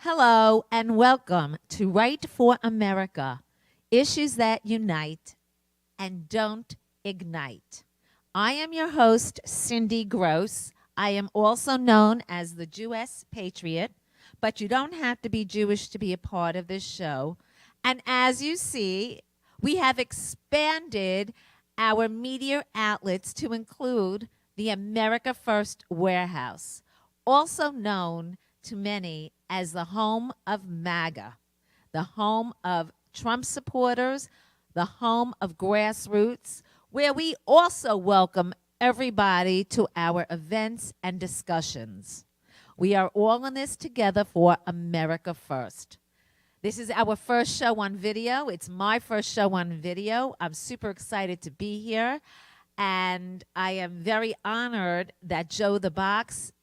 Hello and welcome to Right for America, issues that unite and don't ignite. I am your host, Cindy Grosz. I am also known as the Jewess Patriot, but you don't have to be Jewish to be a part of this show. And as you see, we have expanded our media outlets to include the America First Warehouse, also known to many as the home of MAGA, the home of Trump supporters, the home of grassroots, where we also welcome everybody to our events and discussions. We are all in this together for America First. This is our first show on video. It's my first show on video. I'm super excited to be here, and I am very honored that Joe the Box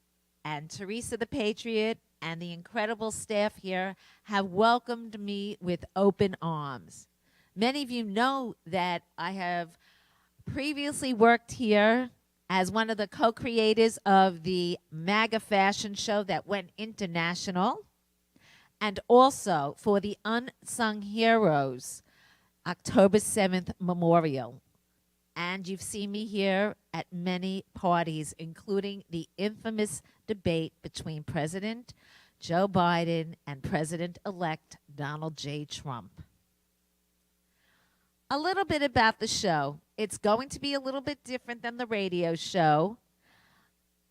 and Teresa the Patriot and the incredible staff here have welcomed me with open arms. Many of you know that I have previously worked here as one of the co-creators of the MAGA fashion show that went international, and also for the Unsung Heroes October 7th Memorial. And you've seen me here at many parties, including the infamous debate between President Joe Biden and President-elect Donald J. Trump. A little bit about the show. It's going to be a little bit different than the radio show.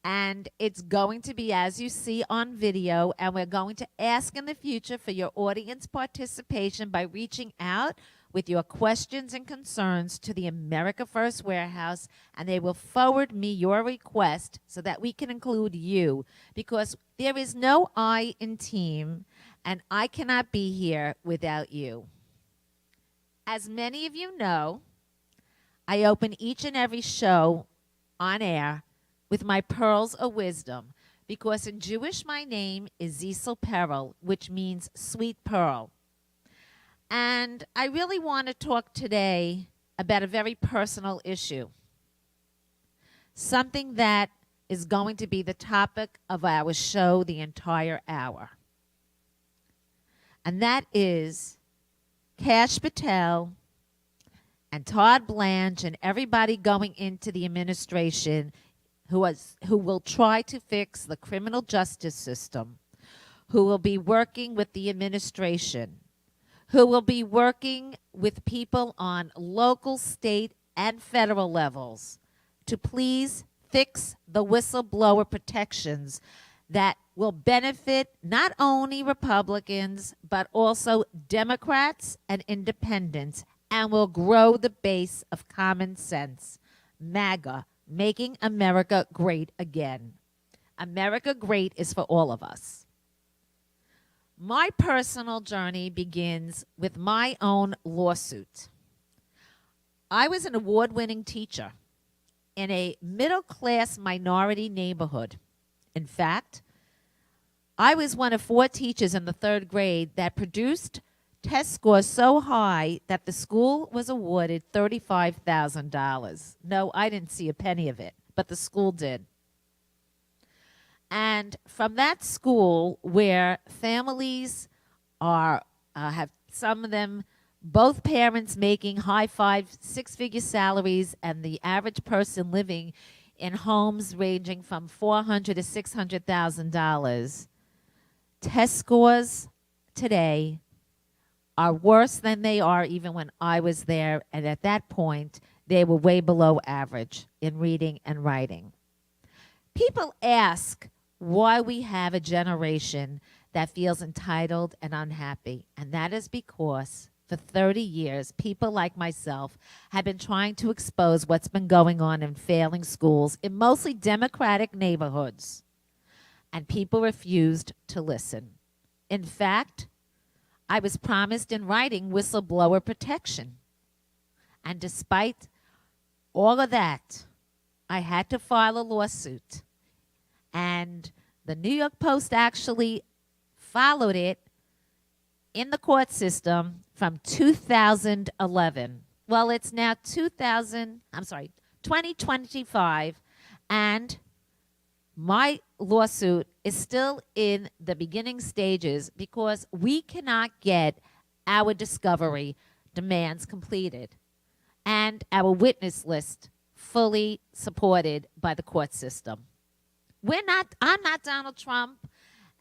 And it's going to be, as you see on video, and we're going to ask in the future for your audience participation by reaching out with your questions and concerns to the America First Warehouse, and they will forward me your request so that we can include you, because there is no I in team, and I cannot be here without you. As many of you know, I open each and every show on air with my pearls of wisdom, because in Jewish my name is Zisel Perel, which means sweet pearl. And I really want to talk today about a very personal issue, something that is going to be the topic of our show the entire hour. And that is Kash Patel and Todd Blanche and everybody going into the administration who will try to fix the criminal justice system, who will be working with the administration, who will be working with people on local, state, and federal levels to please fix the whistleblower protections that will benefit not only Republicans, but also Democrats and independents, and will grow the base of common sense. MAGA, making America great again. America great is for all of us. My personal journey begins with my own lawsuit. I was an award-winning teacher in a middle-class minority neighborhood. In fact, I was one of 4 teachers in the 3rd grade that produced test scores so high that the school was awarded $35,000. No, I didn't see a penny of it, but the school did. And from that school, where families are have some of them, both parents making high 6-figure salaries, and the average person living in homes ranging from $400,000 to $600,000, test scores today are worse than they are even when I was there, and at that point, they were way below average in reading and writing. People ask why we have a generation that feels entitled and unhappy, and that is because for 30 years, people like myself have been trying to expose what's been going on in failing schools in mostly Democratic neighborhoods, and people refused to listen. In fact, I was promised in writing whistleblower protection. And despite all of that, I had to file a lawsuit. And the New York Post actually followed it in the court system from 2011. Well, it's now 2025, and my lawsuit is still in the beginning stages because we cannot get our discovery demands completed and our witness list fully supported by the court system. I'm not Donald Trump,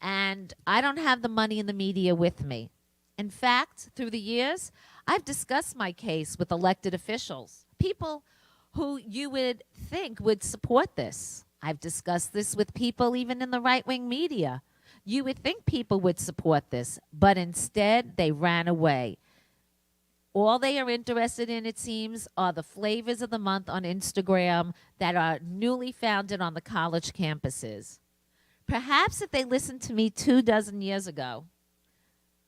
and I don't have the money and the media with me. In fact, through the years, I've discussed my case with elected officials, people who you would think would support this. I've discussed this with people even in the right-wing media. You would think people would support this, but instead they ran away. All they are interested in, it seems, are the flavors of the month on Instagram that are newly founded on the college campuses. Perhaps if they listened to me 24 years ago,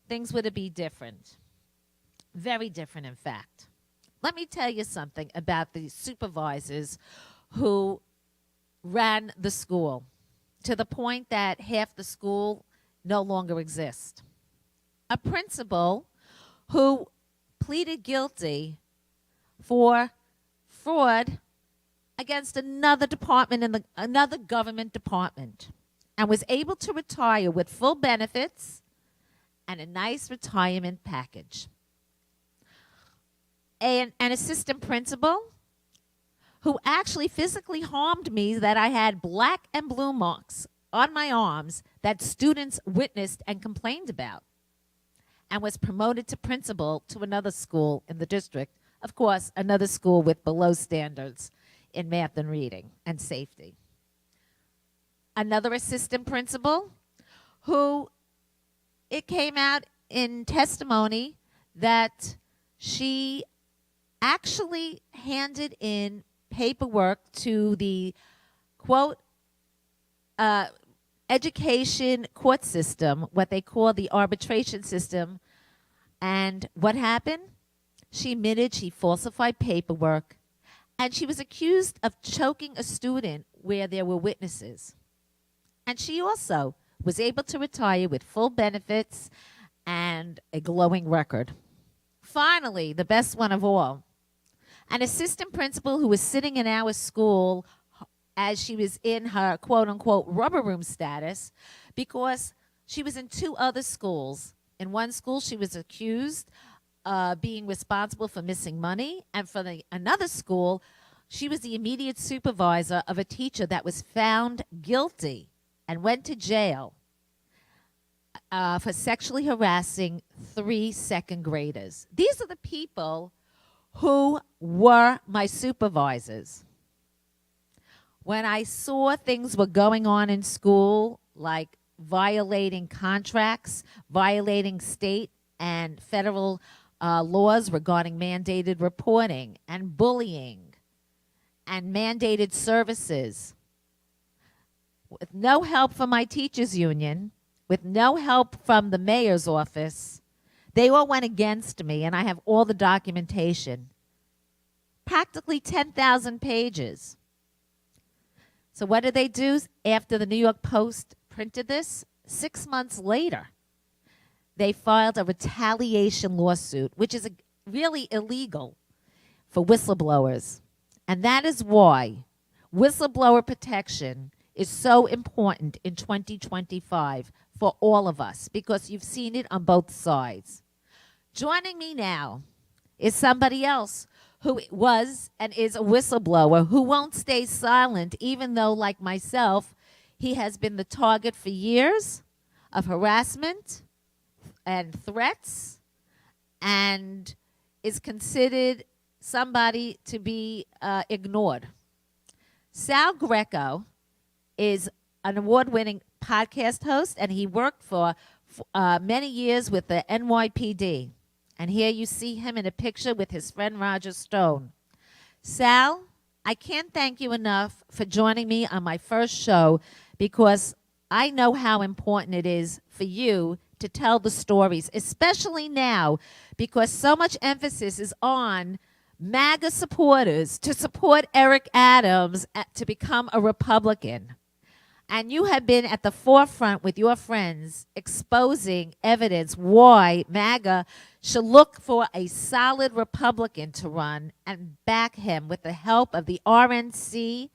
things would be different. Very different, in fact. Let me tell you something about the supervisors who ran the school, to the point that half the school no longer exists. A principal who pleaded guilty for fraud against another department another government department, and was able to retire with full benefits and a nice retirement package. An assistant principal who actually physically harmed me, that I had black and blue marks on my arms that students witnessed and complained about, and was promoted to principal to another school in the district. Of course, another school with below standards in math and reading and safety. Another assistant principal who it came out in testimony that she actually handed in paperwork to the, quote, education court system, what they call the arbitration system. And what happened? She admitted she falsified paperwork, and she was accused of choking a student where there were witnesses. And she also was able to retire with full benefits and a glowing record. Finally, the best one of all, an assistant principal who was sitting in our school as she was in her quote-unquote rubber room status because she was in 2 other schools. In one school, she was accused of being responsible for missing money, and for another school, she was the immediate supervisor of a teacher that was found guilty and went to jail for sexually harassing 3 second graders. These are the people who were my supervisors. When I saw things were going on in school, like violating contracts, violating state and federal laws regarding mandated reporting and bullying and mandated services, with no help from my teachers union, with no help from the mayor's office, they all went against me, and I have all the documentation. Practically 10,000 pages. So what did they do after the New York Post printed this? 6 months later, they filed a retaliation lawsuit, which is really illegal for whistleblowers. And that is why whistleblower protection is so important in 2025 for all of us, because you've seen it on both sides. Joining me now is somebody else who was and is a whistleblower who won't stay silent, even though, like myself, he has been the target for years of harassment and threats, and is considered somebody to be ignored. Sal Greco is an award-winning podcast host, and he worked for many years with the NYPD. And here you see him in a picture with his friend Roger Stone. Sal, I can't thank you enough for joining me on my first show, because I know how important it is for you to tell the stories, especially now, because so much emphasis is on MAGA supporters to support Eric Adams to become a Republican. And you have been at the forefront with your friends exposing evidence why MAGA should look for a solid Republican to run and back him with the help of the RNC,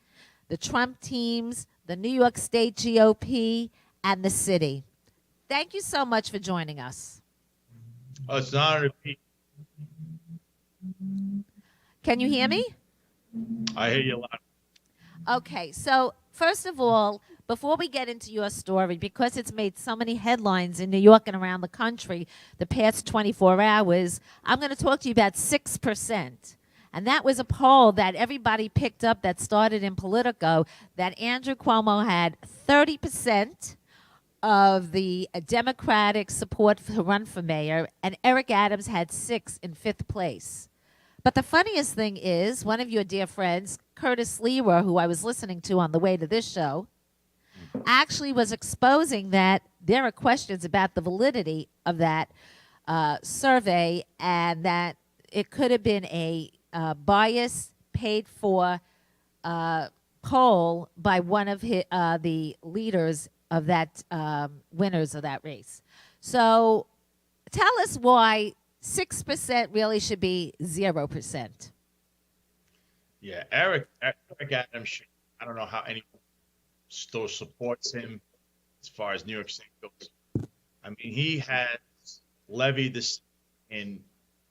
the Trump teams, the New York State GOP, and the city. Thank you so much for joining us. Oh, it's an honor to be. Can you hear me? I hear you a lot. Okay, so first of all, before we get into your story, because it's made so many headlines in New York and around the country the past 24 hours, I'm going to talk to you about 6%. And that was a poll that everybody picked up that started in Politico that Andrew Cuomo had 30% of the Democratic support to run for mayor, and Eric Adams had 6 in 5th place. But the funniest thing is, one of your dear friends, Curtis Leroy, who I was listening to on the way to this show, actually was exposing that there are questions about the validity of that survey, and that it could have been a bias paid for poll by one of the leaders of that winners of that race. So tell us why 6% really should be 0%. Yeah, Eric Adams. I don't know how anyone still supports him as far as New York State goes. I mean, he has levied this in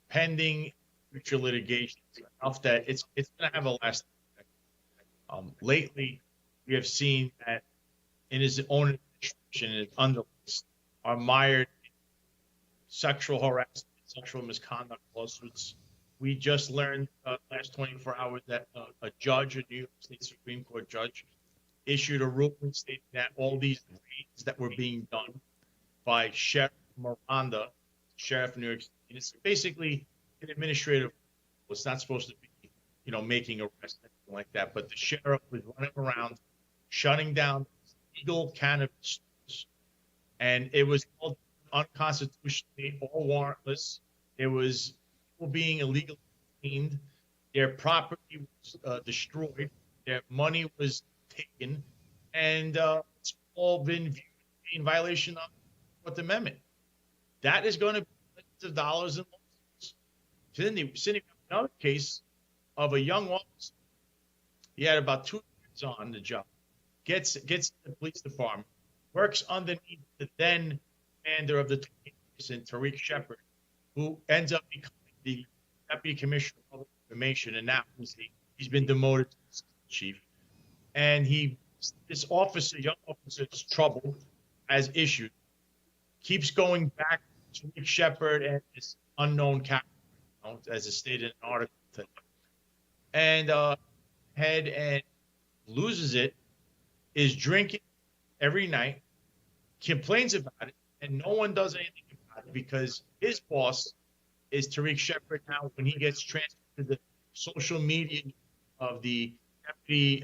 pending future litigation enough that it's going to have a lasting effect. Lately, we have seen that in his own administration, his underlings are mired in sexual harassment, sexual misconduct lawsuits. We just learned last 24 hours that a judge, a New York State Supreme Court judge, issued a ruling stating that all these raids that were being done by Sheriff Miranda, Sheriff of New York State, and it's basically an administrative. It's not supposed to be, making arrests, anything like that. But the sheriff was running around, shutting down legal cannabis stores, and it was all unconstitutionally, all warrantless. It was people being illegally detained. Their property was destroyed. Their money was taken, and it's all been viewed in violation of the Fourth Amendment. That is going to be millions of dollars in losses. Cindy, we have another case of a young officer. He had about 2 years on the job. Gets to the police department, works underneath the then commander of the 20th, Tariq Shepard, who ends up becoming the deputy commissioner of public information, and now he's been demoted to assistant chief. And this officer, young officer, is troubled as issued, keeps going back to Tariq Shepard and this unknown captain, as is stated in an article today, and head and loses it, is drinking every night, complains about it, and no one does anything about it because his boss is Tariq Shepard now when he gets transferred to the social media of the deputy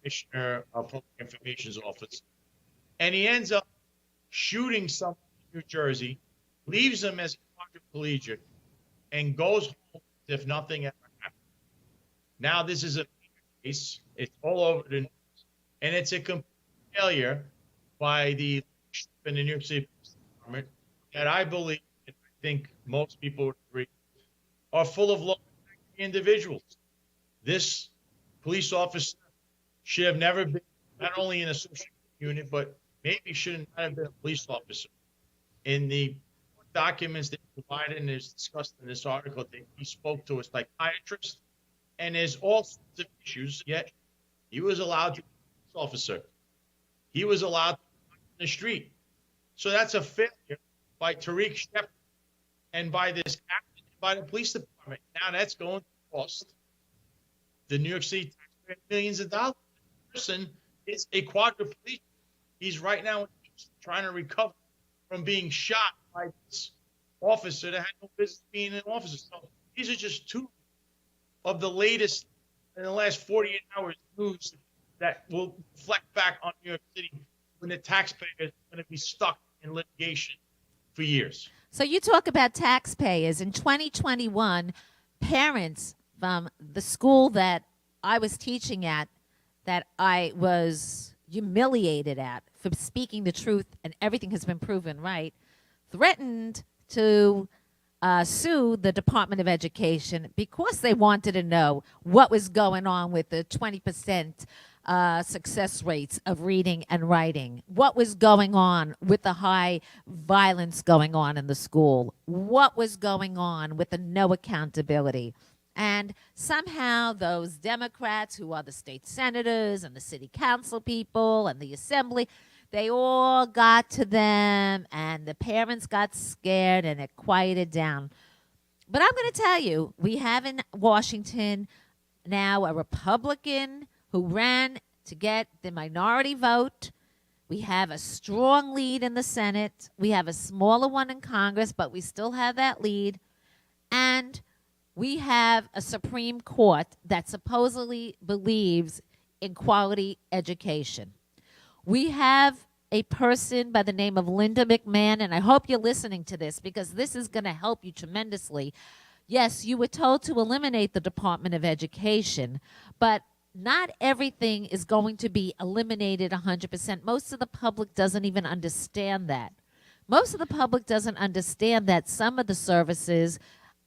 commissioner of public information's office. And he ends up shooting someone in New Jersey, leaves him as a quadriplegic, and goes home as if nothing ever happened. Now this is a case. It's all over the news. And it's a complete failure by the New York City Police Department that I believe, and I think most people would agree, are full of low-acting individuals. This police officer should have never been not only in a social unit, but maybe should not have been a police officer. In the documents that he provided and is discussed in this article, that he spoke to a psychiatrist, and there's all sorts of issues, yet he was allowed to be a police officer. He was allowed to be on the street. So that's a failure by Tariq Shepard and by this captain, by the police department. Now that's going to cost the New York City taxpayer millions of dollars. The person is a quadriplegic. He's right now trying to recover from being shot by this officer that had no business being an officer. So these are just two of the latest in the last 48 hours news that will reflect back on New York City when the taxpayer is going to be stuck in litigation for years. So you talk about taxpayers. In 2021, parents from the school that I was teaching at, that I was humiliated at for speaking the truth, and everything has been proven right, threatened to sue the Department of Education because they wanted to know what was going on with the 20% success rates of reading and writing? What was going on with the high violence going on in the school? What was going on with the no accountability? And somehow those Democrats who are the state senators and the city council people and the assembly, they all got to them and the parents got scared and it quieted down. But I'm going to tell you, we have in Washington now a Republican who ran to get the minority vote. We have a strong lead in the Senate. We have a smaller one in Congress, but we still have that lead. And we have a Supreme Court that supposedly believes in quality education. We have a person by the name of Linda McMahon, and I hope you're listening to this because this is going to help you tremendously. Yes, you were told to eliminate the Department of Education, but not everything is going to be eliminated 100%. Most of the public doesn't even understand that. Most of the public doesn't understand that some of the services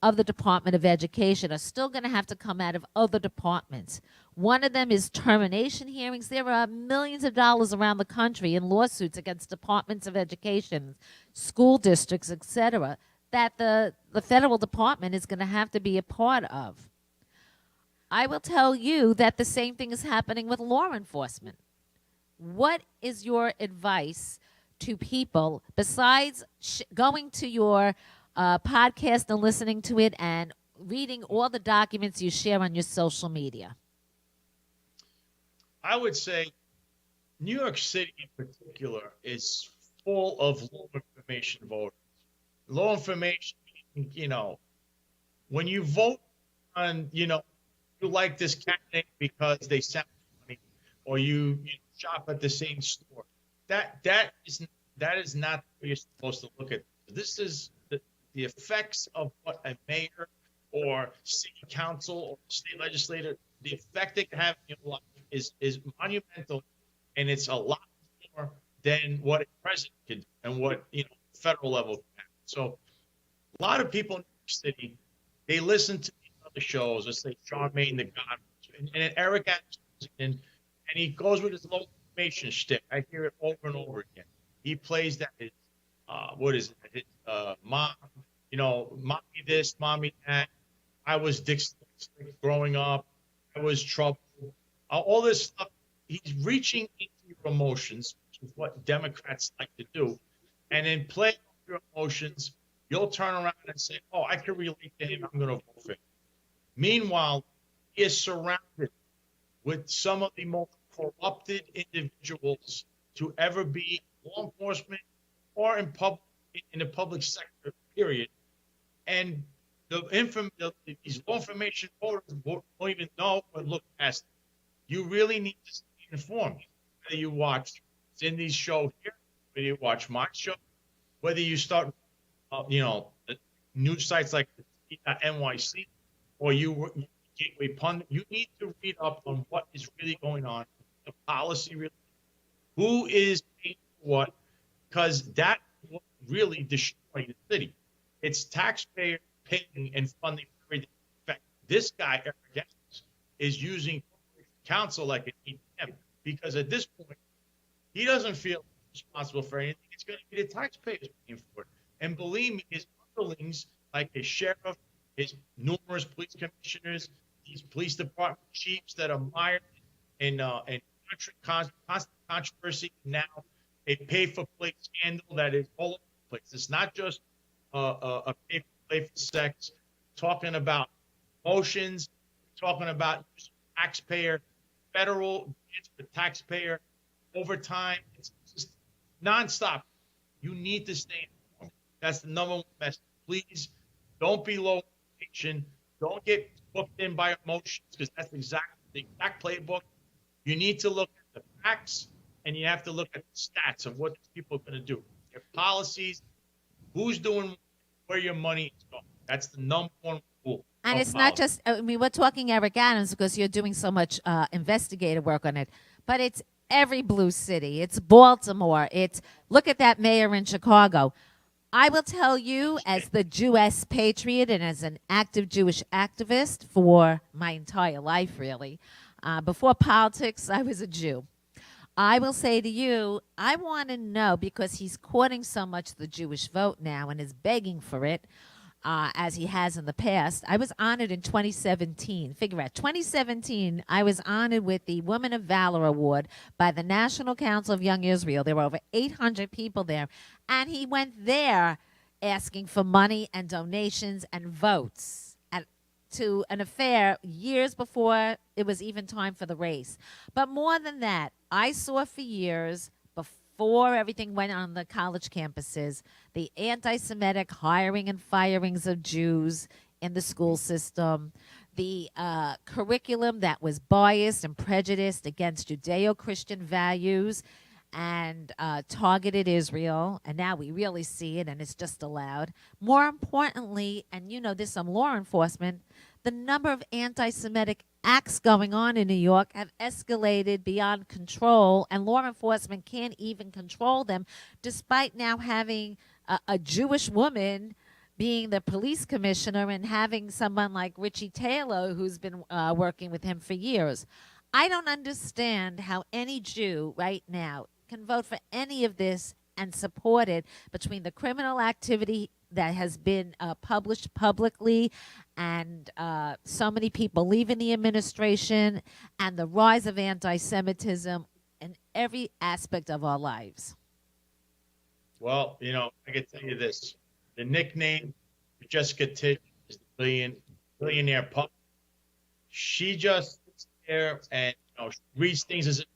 of the Department of Education are still going to have to come out of other departments. One of them is termination hearings. There are millions of dollars around the country in lawsuits against departments of education, school districts, etc., that the federal department is going to have to be a part of. I will tell you that the same thing is happening with law enforcement. What is your advice to people besides going to your podcast and listening to it and reading all the documents you share on your social media? I would say New York City in particular is full of low information voters. Low information, when you vote on, you like this candidate because they sound funny, or you shop at the same store. That is not what you're supposed to look at. This is the effects of what a mayor or city council or state legislator, the effect they can have in your life is monumental, and it's a lot more than what a president can do and what federal level can have. So a lot of people in New York City, they listen to these other shows, let's say Charmaine the God, and Eric Adams, and he goes with his low information shtick. I hear it over and over again. He plays that his his mom, mommy this, mommy that. I was dyslexic growing up. I was troubled. All this stuff. He's reaching into your emotions, which is what Democrats like to do, and in playing your emotions, you'll turn around and say, "Oh, I can relate to him. I'm going to vote for him." Meanwhile, he is surrounded with some of the most corrupted individuals to ever be law enforcement or in the public sector, period. And these low information voters won't even know or look past it. You really need to stay informed. Whether you watch Cindy's show here, whether you watch my show, whether you start, the news sites like NYC or Gateway Pundit, you need to read up on what is really going on, the policy, really, who is paying for what, because that will really destroy the city. It's taxpayer paying and funding everything. In fact, this guy, Eric Adams, is using council like an ATM because at this point, he doesn't feel responsible for anything. It's going to be the taxpayers paying for it. And believe me, his underlings, like his sheriff, his numerous police commissioners, these police department chiefs that are mired in constant controversy now, a pay-for-play scandal that is all over the place. It's not just a pay-for-play for sex. Talking about motions, talking about taxpayer, federal grants for taxpayer, overtime. It's just nonstop. You need to stay informed. That's the number one message. Please don't be low information. Don't get booked in by emotions because that's the exact playbook. You need to look at the facts and you have to look at the stats of what these people are going to do. Their policies, who's doing where your money is going. That's the number one rule. And it's not just, we're talking Eric Adams because you're doing so much investigative work on it, but it's every blue city. It's Baltimore. Look at that mayor in Chicago. I will tell you, as the Jewish patriot and as an active Jewish activist for my entire life, really, Before politics, I was a Jew. I will say to you, I want to know because he's courting so much the Jewish vote now and is begging for it, as he has in the past. I was honored in 2017. Figure out, 2017, I was honored with the Woman of Valor Award by the National Council of Young Israel. There were over 800 people there. And he went there asking for money and donations and votes to an affair years before it was even time for the race. But more than that, I saw for years before everything went on the college campuses, the anti Semitic hiring and firings of Jews in the school system, the curriculum that was biased and prejudiced against Judeo Christian values and targeted Israel. And now we really see it, and it's just allowed. More importantly, and you know this, law enforcement, the number of anti Semitic acts going on in New York have escalated beyond control, and law enforcement can't even control them, despite now having a Jewish woman being the police commissioner and having someone like Richie Taylor who's been working with him for years. I don't understand how any Jew right now can vote for any of this and support it between the criminal activity that has been published publicly and so many people leaving the administration and the rise of anti-Semitism in every aspect of our lives. Well, I can tell you this. The nickname for Jessica Tisch is the billionaire pup. She just sits there and reads things as if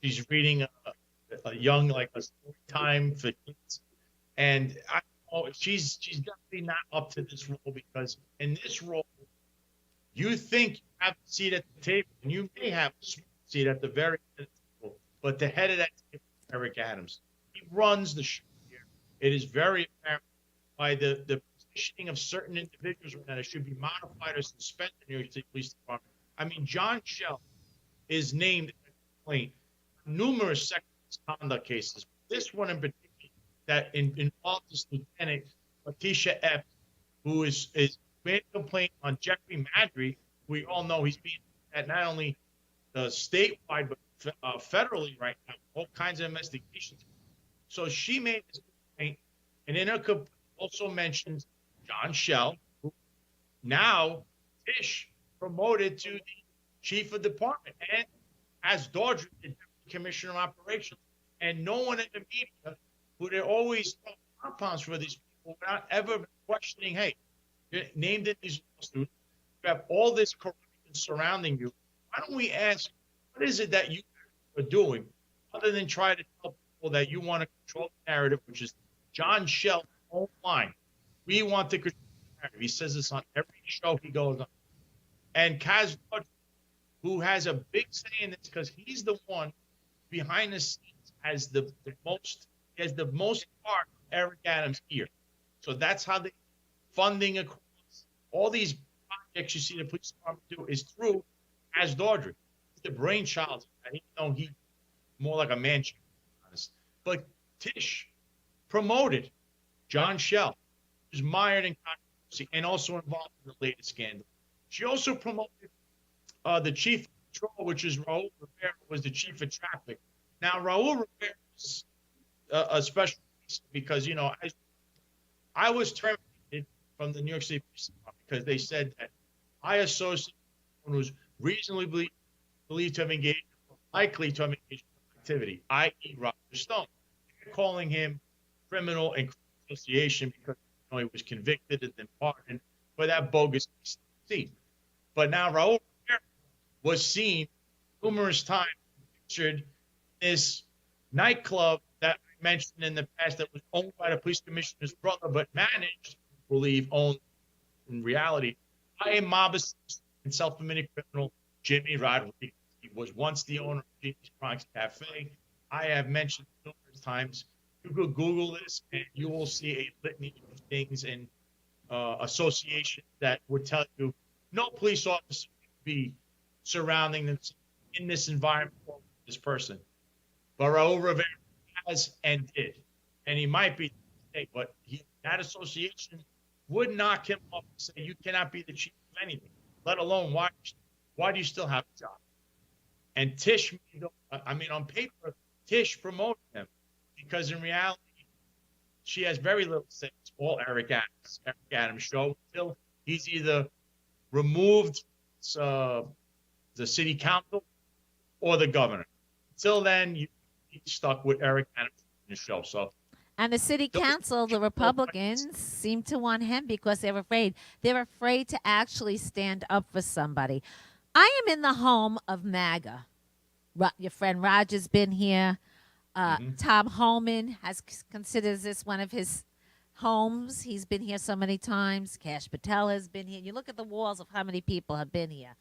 she's reading a young, like a story time for kids. And she's definitely not up to this role, because in this role, you think you have a seat at the table, and you may have a seat at the very end of the table, but the head of that table is Eric Adams. He runs the show here. It is very apparent by the positioning of certain individuals that it should be modified or suspended in the New York City Police Department. I mean, John Shell is named in the complaint numerous sexual misconduct cases. This one in particular that involved this lieutenant, Letitia Epps, who is made a complaint on Jeffrey Madry. We all know he's being at not only statewide but federally right now, all kinds of investigations. So she made this complaint, and in her complaint also mentions John Shell, who now Tisch promoted to the chief of department, and as Dordry, the deputy commissioner of operations, and no one in the media who they always throw compounds for these people without ever questioning, hey, you're named in these lawsuits, you have all this corruption surrounding you. Why don't we ask, what is it that you are doing other than try to tell people that you want to control the narrative, which is John Shell online. We want to control the narrative. He says this on every show he goes on. And Kaz, who has a big say in this because he's the one behind the scenes has the most part of Eric Adams' ear. So that's how the funding across all these projects you see the police department do is through Kaz Dordry. He's the brainchild. Even though he's more like a man, honest. But Tisch promoted John Shell, who's mired in controversy and also involved in the latest scandal. She also promoted the chief of patrol, which is Raul Rivera, was the chief of traffic. Now, Raul Rivera is a special case because, I was terminated from the New York City Police Department because they said that I associated someone who's reasonably believed to have engaged or likely to have engaged in activity, i.e. Roger Stone. They're calling him criminal and association because he was convicted and then pardoned for that bogus scene. But now Raul Rivera was seen numerous times pictured in this nightclub that I mentioned in the past that was owned by the police commissioner's brother, but managed, I believe, owned in reality by a mob and self-admitted criminal, Jimmy Rodriguez. He was once the owner of Jimmy's Bronx Cafe. I have mentioned numerous times. You could Google this and you will see a litany of things in association that would tell you no police officer would be surrounding themselves in this environment for this person. But Raul Rivera has and did. And he might be today, but that association would knock him off and say, you cannot be the chief of anything, let alone why do you still have a job? And Tish, on paper, Tish promoted him because in reality, she has very little say. It's all Eric Adams show until he's either removed uh, the city council or the governor. Until then, you stuck with Eric Adams in the show. So And the city those council, the Republicans, seem to want him because they're afraid. They're afraid to actually stand up for somebody. I am in the home of MAGA. Your friend Roger's been here. Mhm. Tom Holman considers this one of his homes. He's been here so many times. Cash Patel has been here. You look at the walls of how many people have been here.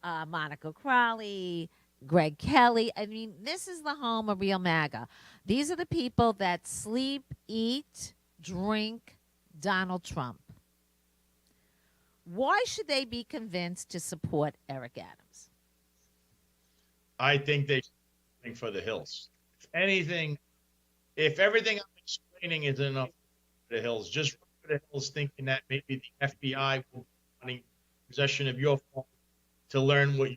Monica Crowley, Greg Kelly. I mean, this is the home of real MAGA. These are the people that sleep, eat, drink Donald Trump. Why should they be convinced to support Eric Adams? I think they should for the hills. If anything, if everything I'm explaining is enough for the hills, just run for the hills thinking that maybe the FBI will be in possession of your phone to learn what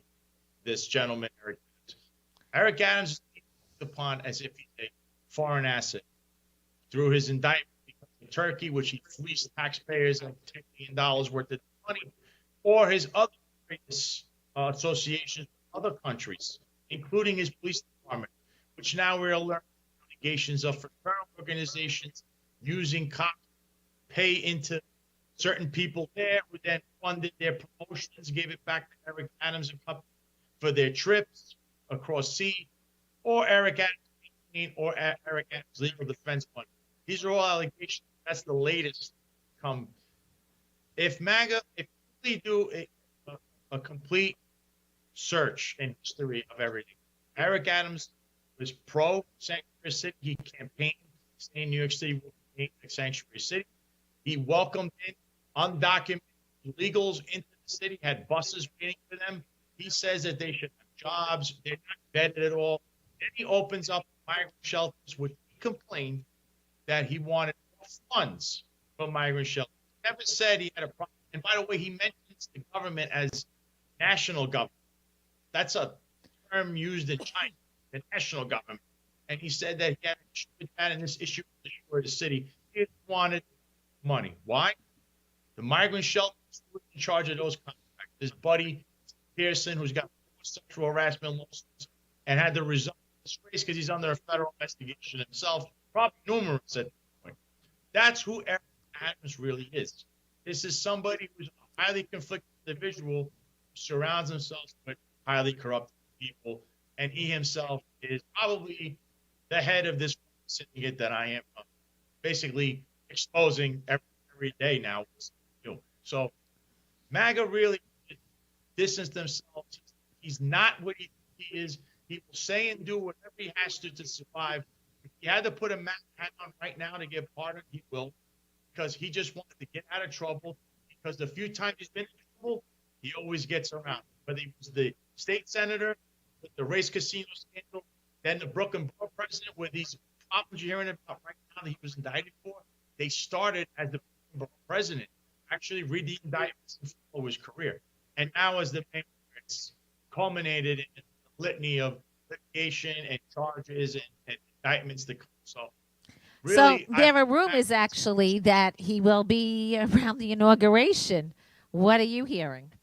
this gentleman, Eric Adams, is looked upon as if he's a foreign asset through his indictment in Turkey, which he fleeced taxpayers of $10 million worth of money, or his other associations with other countries, including his police department, which now we're learning allegations of fraternal organizations using cops to pay into certain people there who then funded their promotions, gave it back to Eric Adams and company for their trips across sea, or Eric Adams or Eric Adams legal defense fund. These are all allegations. That's the latest. If MAGA, if we do a complete search and history of everything, Eric Adams was pro Sanctuary City. He campaigned to stay in New York City, Sanctuary City. He welcomed in undocumented illegals into the city, had buses waiting for them. He says that they should have jobs. They're not vetted at all. Then he opens up migrant shelters, which he complained that he wanted more funds for migrant shelters. He never said he had a problem. And by the way, he mentions the government as national government. That's a term used in China, the national government. And he said that he had an issue with that, and this issue with the city. He wanted money. Why? The migrant shelters were in charge of those contracts. His buddy Pearson, who's got sexual harassment lawsuits and had the result of this race because he's under a federal investigation himself, probably numerous at this point. That's who Eric Adams really is. This is somebody who's a highly conflicted individual who surrounds himself with highly corrupt people, and he himself is probably the head of this syndicate that I am basically exposing every day now. So MAGA really distanced themselves. He's not what he is. He will say and do whatever he has to survive. If he had to put a MAGA hat on right now to get pardoned, he will, because he just wanted to get out of trouble. Because the few times he's been in trouble, he always gets around. Whether he was the state senator, the race casino scandal, then the Brooklyn Borough president, where these problems you're hearing about right now that he was indicted for, they started as the Borough president. Actually, read the indictments and follow his career. And now, as the mayor, it's culminated in a litany of litigation and charges and indictments to come. So, really, so there are rumors actually that he will be around the inauguration. What are you hearing?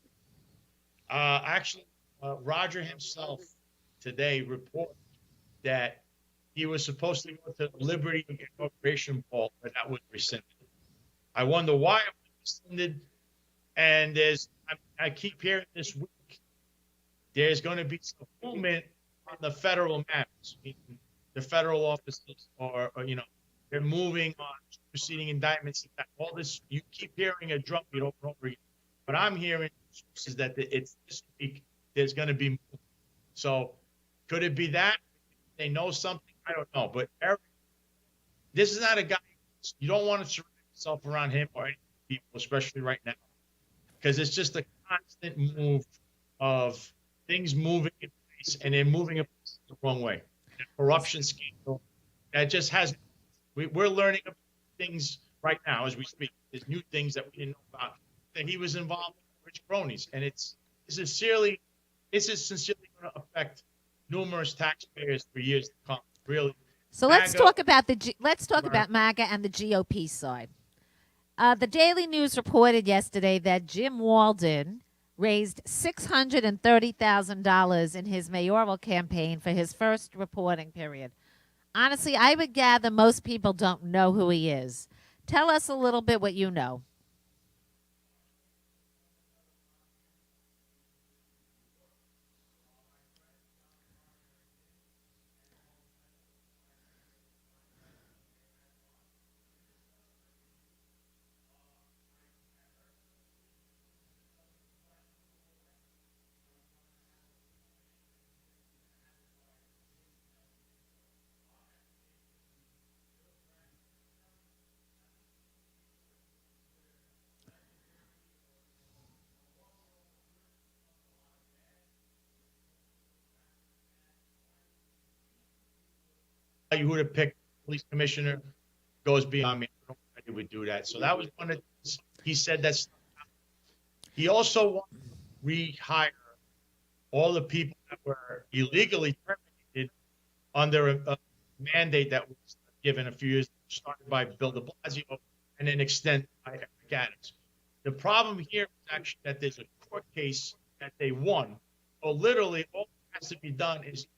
Actually, Roger himself today reported that he was supposed to go to the Liberty inauguration ball, but that was rescinded. I wonder why it was rescinded. And I keep hearing this week, there's going to be some movement on the federal matters. The federal offices are they're moving on proceeding indictments. All this, you keep hearing a drumbeat over and over again. But I'm hearing sources that it's this week there's going to be movement. So could it be that? They know something? I don't know. But Eric, this is not a guy, you don't want to surround yourself around him or any people, especially right now, because it's just a constant move of things moving in place, and they're moving in the wrong way. The corruption scandal that just has, we're learning about things right now as we speak. There's new things that we didn't know about, that he was involved with rich cronies, and this is sincerely going to affect numerous taxpayers for years to come. Really, So let's MAGA talk about let's talk America. about MAGA and the GOP side. The Daily News reported yesterday that Jim Walden raised $630,000 in his mayoral campaign for his first reporting period. Honestly, I would gather most people don't know who he is. Tell us a little bit what you know. Tell you who to pick. Police commissioner goes beyond me. I don't know why he would do that. So that was one of the, he said that's. He also wanted to rehire all the people that were illegally terminated under a mandate that was given a few years, started by Bill de Blasio and then extended by Eric Adams. The problem here is actually that there's a court case that they won. So literally, all that has to be done is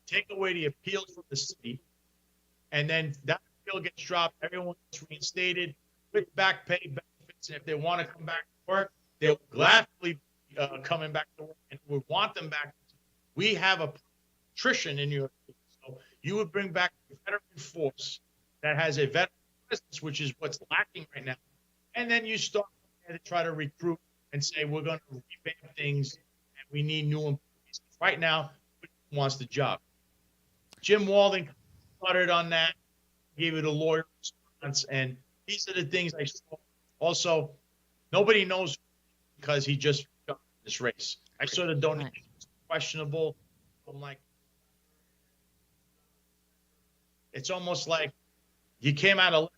take away the appeals from the city, and then that appeal gets dropped. Everyone gets reinstated with back pay benefits, and if they want to come back to work, they'll gladly coming back to work, and we want them back. We have a attrition in New York City. So you would bring back a veteran force that has a veteran presence, which is what's lacking right now. And then you start to try to recruit and say, we're going to revamp things and we need new employees. Right now, who wants the job? Jim Walden started on that, gave it a lawyer response, and these are the things I saw. Also, nobody knows because he just got this race. I saw the donation was questionable. I'm like, it's almost like he came out of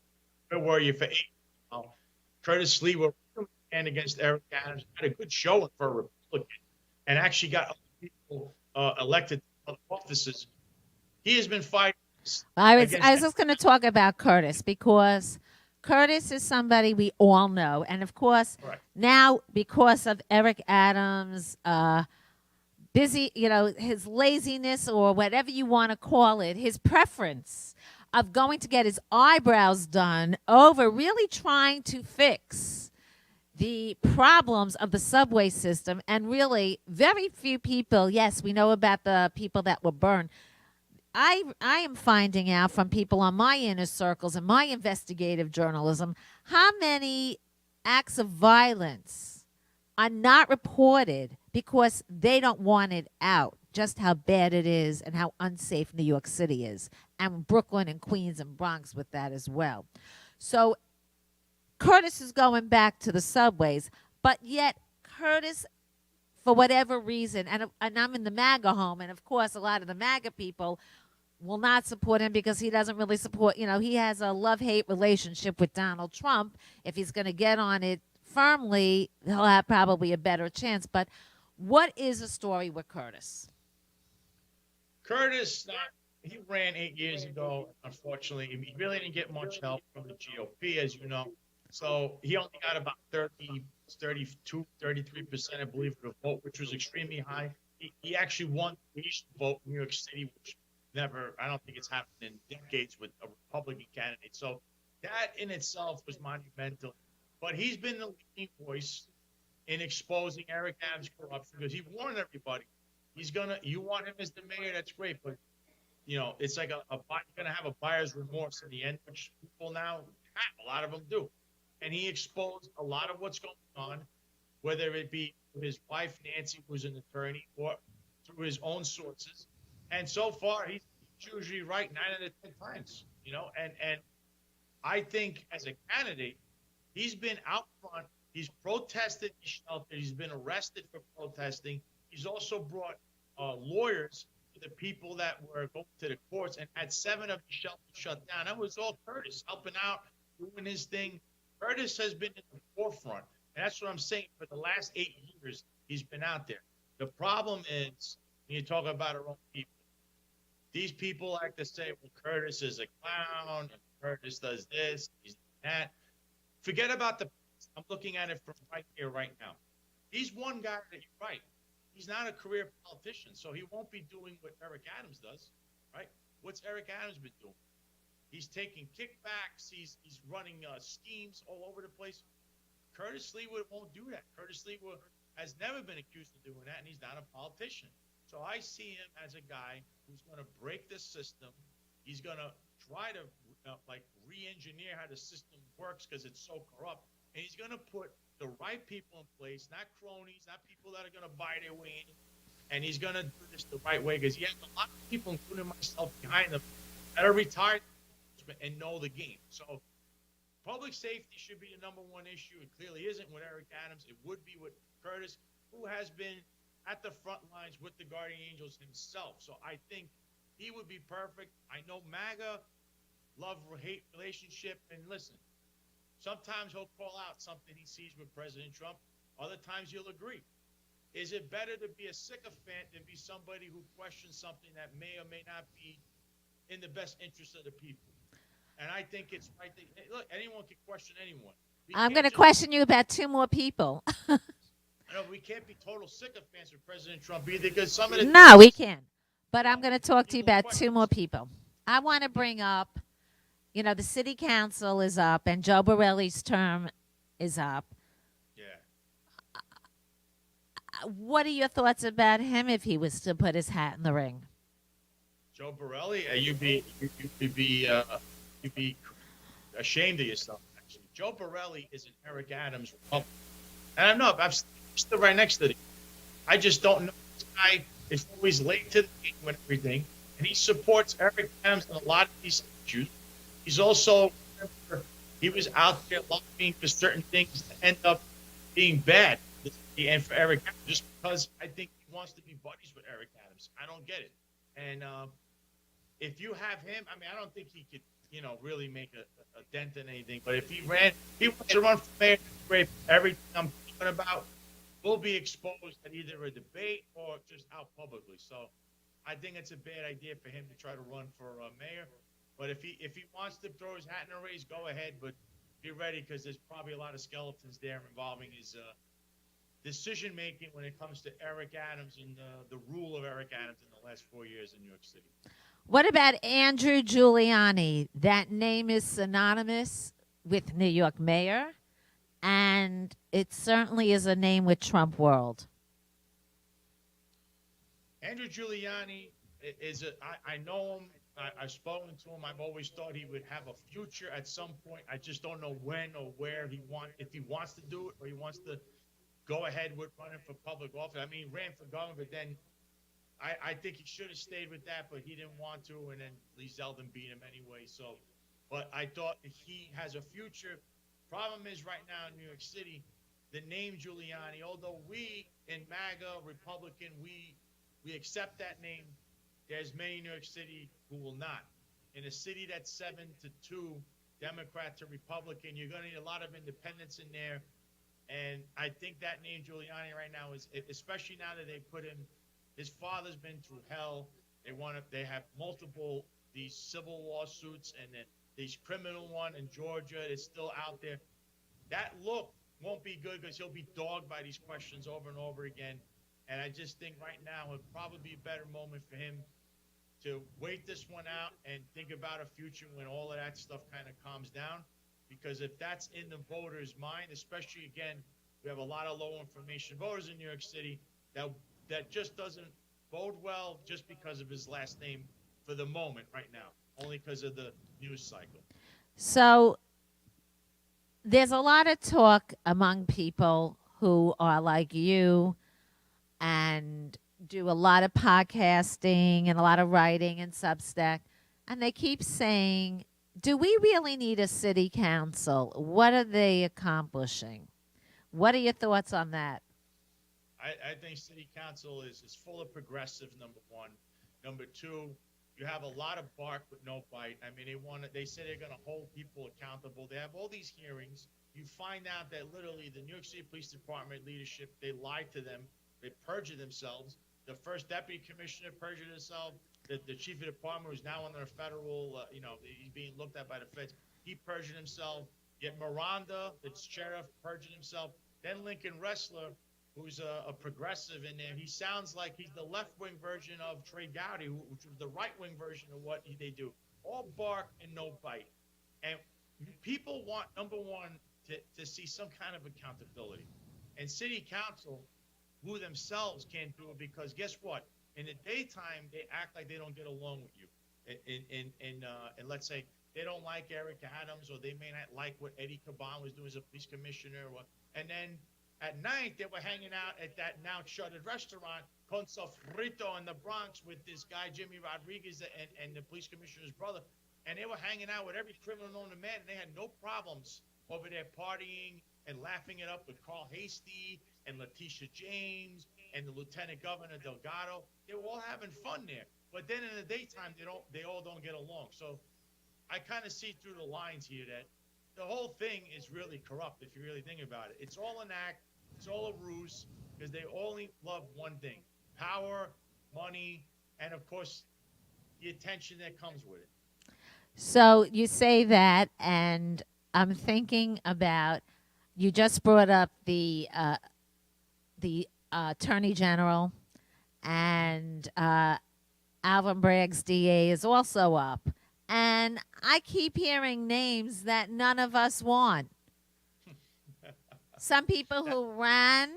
where were you for 8 years. Curtis Lee were and against Eric Adams, had a good showing for a Republican, and actually got other people elected to other offices. He has been fighting. I was just going to talk about Curtis because Curtis is somebody we all know. And of course, Right. now because of Eric Adams' busy, his laziness or whatever you want to call it, his preference of going to get his eyebrows done over really trying to fix the problems of the subway system. And really, very few people, yes, we know about the people that were burned. I am finding out from people on my inner circles and my investigative journalism how many acts of violence are not reported because they don't want it out, just how bad it is and how unsafe New York City is, and Brooklyn and Queens and Bronx with that as well. So Curtis is going back to the subways, but yet Curtis, for whatever reason, and I'm in the MAGA home, and of course a lot of the MAGA people will not support him because he doesn't really support, he has a love-hate relationship with Donald Trump. If he's going to get on it firmly, he'll have probably a better chance. But what is the story with Curtis? Curtis, he ran 8 years ago. Unfortunately, he really didn't get much help from the GOP, as you know. So he only got about 30, 32, 33%, I believe, of the vote, which was extremely high. He actually won the vote in New York City, which never, I don't think it's happened in decades with a Republican candidate. So that in itself was monumental. But he's been the leading voice in exposing Eric Adams' corruption because he warned everybody. You want him as the mayor, that's great, but it's like you're gonna have a buyer's remorse in the end, which people now have. A lot of them do, and he exposed a lot of what's going on, whether it be his wife Nancy, who's an attorney, or through his own sources. And so far, he's usually right 9 out of 10 times. And I think as a candidate, he's been out front. He's protested the shelter. He's been arrested for protesting. He's also brought lawyers to the people that were going to the courts and had 7 of the shelters shut down. That was all Curtis helping out, doing his thing. Curtis has been in the forefront. And that's what I'm saying. For the last 8 years, he's been out there. The problem is when you talk about our own people. These people like to say, well, Curtis is a clown, and Curtis does this, he's that. Forget about the. I'm looking at it from right here, right now. He's one guy that you're right. He's not a career politician, so he won't be doing what Eric Adams does, right? What's Eric Adams been doing? He's taking kickbacks. He's running schemes all over the place. Curtis Leewood won't do that. Curtis Leewood has never been accused of doing that, and he's not a politician. So I see him as a guy who's going to break the system. He's going to try to like re-engineer how the system works because it's so corrupt, and he's going to put the right people in place, not cronies, not people that are going to buy their way in. And he's going to do this the right way because he has a lot of people, including myself, behind him that are retired and know the game. So public safety should be the number one issue. It clearly isn't with Eric Adams. It would be with Curtis, who has been at the front lines with the Guardian Angels himself. So I think he would be perfect. I know MAGA, love-hate relationship. And listen, sometimes he'll call out something he sees with President Trump. Other times he'll agree. Is it better to be a sycophant than be somebody who questions something that may or may not be in the best interest of the people? And I think it's right. Look, anyone can question anyone. I'm going to question you about two more people. No, we can't be total sycophants with President Trump either, because some of the No, we can. But I'm going to talk to you about two more people. I want to bring up, the city council is up and Joe Borelli's term is up. Yeah. What are your thoughts about him if he was to put his hat in the ring? Joe Borelli, you'd be ashamed of yourself. Actually, Joe Borelli is an Eric Adams Republican. And I know I'm still right next to him. I just don't know. This guy is always late to the game with everything, and he supports Eric Adams on a lot of these issues. He's also, he was out there lobbying for certain things that end up being bad, and for Eric Adams, just because I think he wants to be buddies with Eric Adams. I don't get it. And if you have him, I mean, I don't think he could, really make a dent in anything. But if he wants to run for mayor, great. Everything I'm talking about will be exposed at either a debate or just out publicly. So I think it's a bad idea for him to try to run for mayor. But if he wants to throw his hat in the race, go ahead. But be ready, because there's probably a lot of skeletons there involving his decision making when it comes to Eric Adams and the rule of Eric Adams in the last 4 years in New York City. What about Andrew Giuliani? That name is synonymous with New York mayor, and it certainly is a name with Trump world. Andrew Giuliani I know him. I've spoken to him. I've always thought he would have a future at some point. I just don't know when or where if he wants to do it, or he wants to go ahead with running for public office. I mean, he ran for governor, but then I think he should have stayed with that, but he didn't want to, and then Lee Zeldin beat him anyway. So, but I thought he has a future. Problem is, right now in New York City, the name Giuliani, although we in MAGA, Republican, we accept that name, there's many in New York City who will not. In a city that's 7-2, Democrat to Republican, you're going to need a lot of independents in there. And I think that name Giuliani right now is, especially now that they put him, his father's been through hell. They have multiple these civil lawsuits, and then this criminal one in Georgia is still out there. That look won't be good, because he'll be dogged by these questions over and over again. And I just think right now would probably be a better moment for him to wait this one out and think about a future when all of that stuff kind of calms down. Because if that's in the voters' mind, especially, again, we have a lot of low information voters in New York City, that just doesn't bode well just because of his last name for the moment right now, only because of the news cycle. So there's a lot of talk among people who are like you and do a lot of podcasting and a lot of writing and Substack, and they keep saying, do we really need a city council? What are they accomplishing? What are your thoughts on that? I think city council is full of progressive, number one. Number two, you have a lot of bark with no bite. I mean, they say they're going to hold people accountable. They have all these hearings. You find out that literally the New York City Police Department leadership, they lied to them. They perjured themselves. The first deputy commissioner perjured himself. The chief of the department, who's now under a federal, he's being looked at by the feds. He perjured himself. Yet Miranda, the sheriff, perjured himself. Then Lincoln Ressler, who's a progressive in there, he sounds like he's the left-wing version of Trey Gowdy, which was the right-wing version of what they do. All bark and no bite. And people want, number one, to see some kind of accountability. And city council, who themselves can't do it, because guess what? In the daytime, they act like they don't get along with you. And let's say they don't like Eric Adams, or they may not like what Eddie Caban was doing as a police commissioner. And then at night, they were hanging out at that now shuttered restaurant, Con Sofrito in the Bronx, with this guy, Jimmy Rodriguez, and the police commissioner's brother. And they were hanging out with every criminal known to man, and they had no problems over there partying and laughing it up with Carl Hasty and Letitia James and the Lieutenant Governor Delgado. They were all having fun there. But then in the daytime, they all don't get along. So I kind of see through the lines here that the whole thing is really corrupt if you really think about it. It's all an act. It's all a ruse, because they only love one thing: power, money, and, of course, the attention that comes with it. So you say that, and I'm thinking about, you just brought up the Attorney General, and Alvin Bragg's DA is also up. And I keep hearing names that none of us want. Some people who ran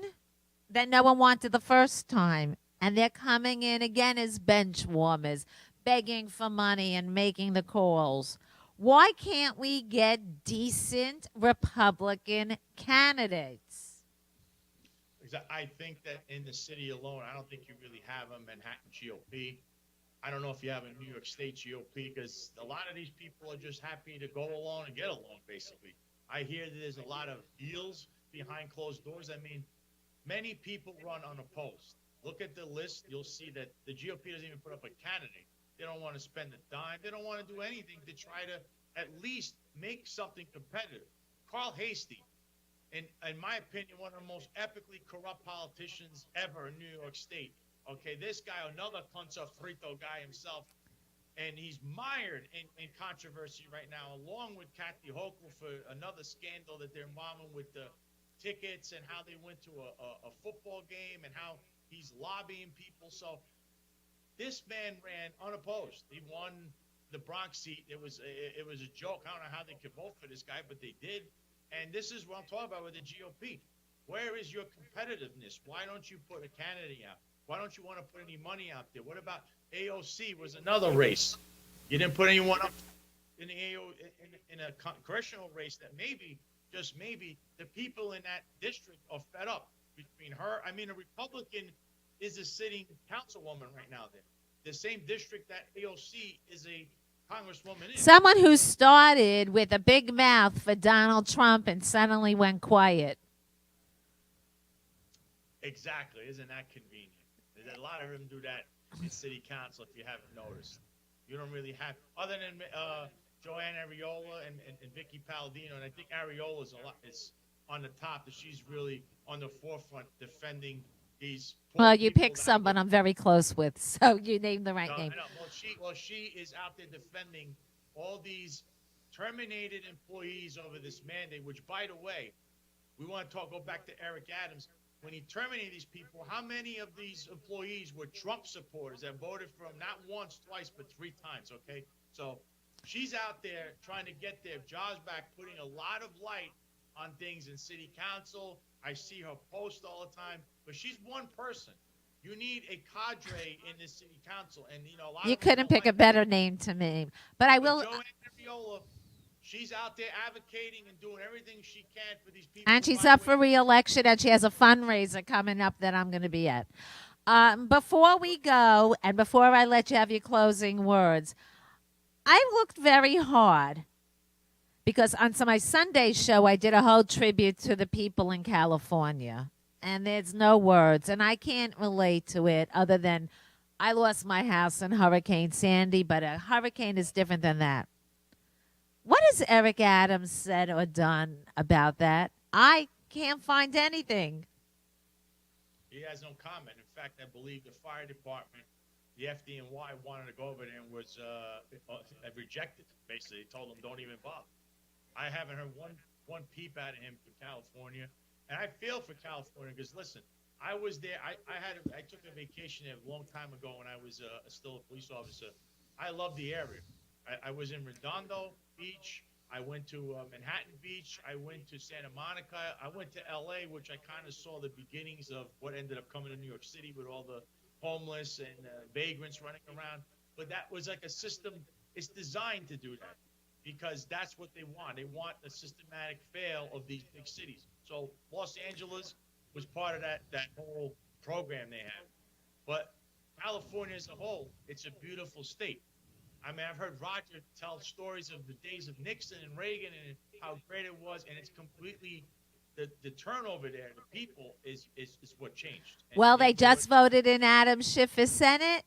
that no one wanted the first time, and they're coming in again as bench warmers, begging for money and making the calls. Why can't we get decent Republican candidates? Because I think that in the city alone, I don't think you really have a Manhattan GOP. I don't know if you have a New York State GOP, because a lot of these people are just happy to go along and get along, basically. I hear that there's a lot of deals behind closed doors. I mean, many people run unopposed. Look at the list. You'll see that the GOP doesn't even put up a candidate. They don't want to spend a dime. They don't want to do anything to try to at least make something competitive. Carl Hasty, in my opinion, one of the most epically corrupt politicians ever in New York State. Okay, this guy, another Concha Frito guy himself, and he's mired in controversy right now, along with Kathy Hochul for another scandal that they're involved in with the tickets and how they went to a football game and how he's lobbying people. So this man ran unopposed. He won the Bronx seat. It was a joke. I don't know how they could vote for this guy, but they did. And this is what I'm talking about with the GOP. Where is your competitiveness? Why don't you put a candidate out? Why don't you want to put any money out there? What about AOC was another race? You didn't put anyone up in the in a congressional race that maybe, just maybe, the people in that district are fed up between her. I mean, a Republican is a sitting councilwoman right now there. The same district that AOC is a congresswoman in. Someone who started with a big mouth for Donald Trump and suddenly went quiet. Exactly. Isn't that convenient? A lot of them do that in city council, if you haven't noticed. You don't really have, other than Joanne Ariola and Vicky Palladino, and I think Ariola is on the top, that she's really on the forefront defending these. Well, you picked someone I'm very close with, so you named the right name. Well, she is out there defending all these terminated employees over this mandate, which, by the way, we want to go back to Eric Adams. When he terminated these people, how many of these employees were Trump supporters that voted for him not once, twice, but 3 times, okay? So she's out there trying to get their jobs back, putting a lot of light on things in city council. I see her post all the time, but she's one person. You need a cadre in this city council, and a lot. You couldn't pick a better name to name, but I will. Joanne Ariola, she's out there advocating and doing everything she can for these people. And she's up for re-election, and she has a fundraiser coming up that I'm going to be at. Before we go, and before I let you have your closing words, I looked very hard because on my Sunday show, I did a whole tribute to the people in California, and there's no words, and I can't relate to it other than I lost my house in Hurricane Sandy, but a hurricane is different than that. What has Eric Adams said or done about that? I can't find anything. He has no comment. In fact, I believe the fire department, the FDNY wanted to go over there and was rejected. Basically, they told him don't even bother. I haven't heard one peep out of him for California, and I feel for California because listen, I was there. I took a vacation there a long time ago when I was still a police officer. I love the area. I was in Redondo Beach. I went to Manhattan Beach. I went to Santa Monica. I went to L.A., which I kind of saw the beginnings of what ended up coming to New York City with all the homeless and vagrants running around. But that was like a system. It's designed to do that because that's what they want. They want a systematic fail of these big cities. So Los Angeles was part of that whole program they had. But California as a whole, it's a beautiful state. I mean, I've heard Roger tell stories of the days of Nixon and Reagan and how great it was, and it's completely the turnover there. The people is what changed, and Well, they they do it. just voted in Adam Schiff for Senate.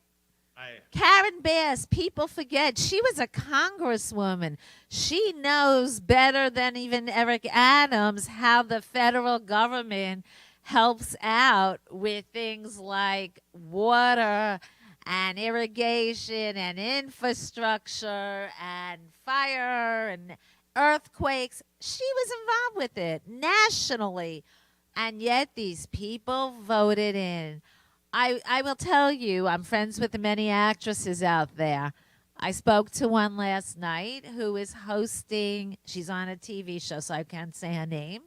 I Karen Bass, people forget she was a congresswoman. She knows better than even Eric Adams how the federal government helps out with things like water and irrigation and infrastructure and fire and earthquakes. She was involved with it nationally. And yet these people voted in. I will tell you, I'm friends with many actresses out there. I spoke to one last night who is hosting, she's on a TV show, so I can't say her name.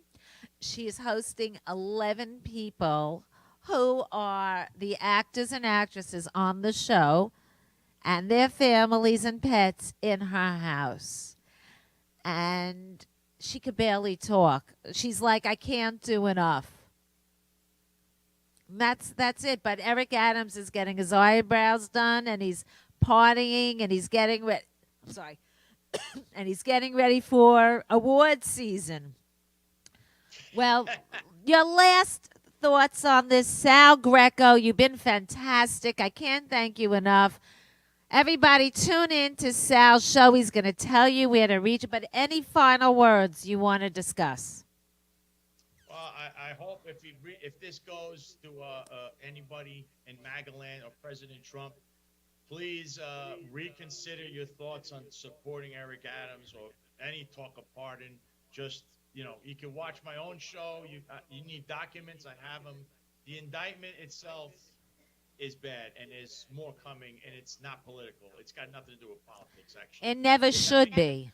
She is hosting 11 people who are the actors and actresses on the show and their families and pets in her house. And she could barely talk. She's like, I can't do enough. That's it. But Eric Adams is getting his eyebrows done, and he's partying, and he's getting ready. Sorry, and he's getting ready for award season. Well, your last thoughts on this, Sal Greco? You've been fantastic. I can't thank you enough. Everybody, tune in to Sal's show. He's going to tell you where to reach. But any final words you want to discuss? Well, I hope if this goes to anybody in Magaland or President Trump, please reconsider your thoughts on supporting Eric Adams or any talk of pardon. Just you can watch my own show. You need documents. I have them. The indictment itself is bad, and there's more coming, and it's not political. It's got nothing to do with politics, actually. It never It's should nothing. be.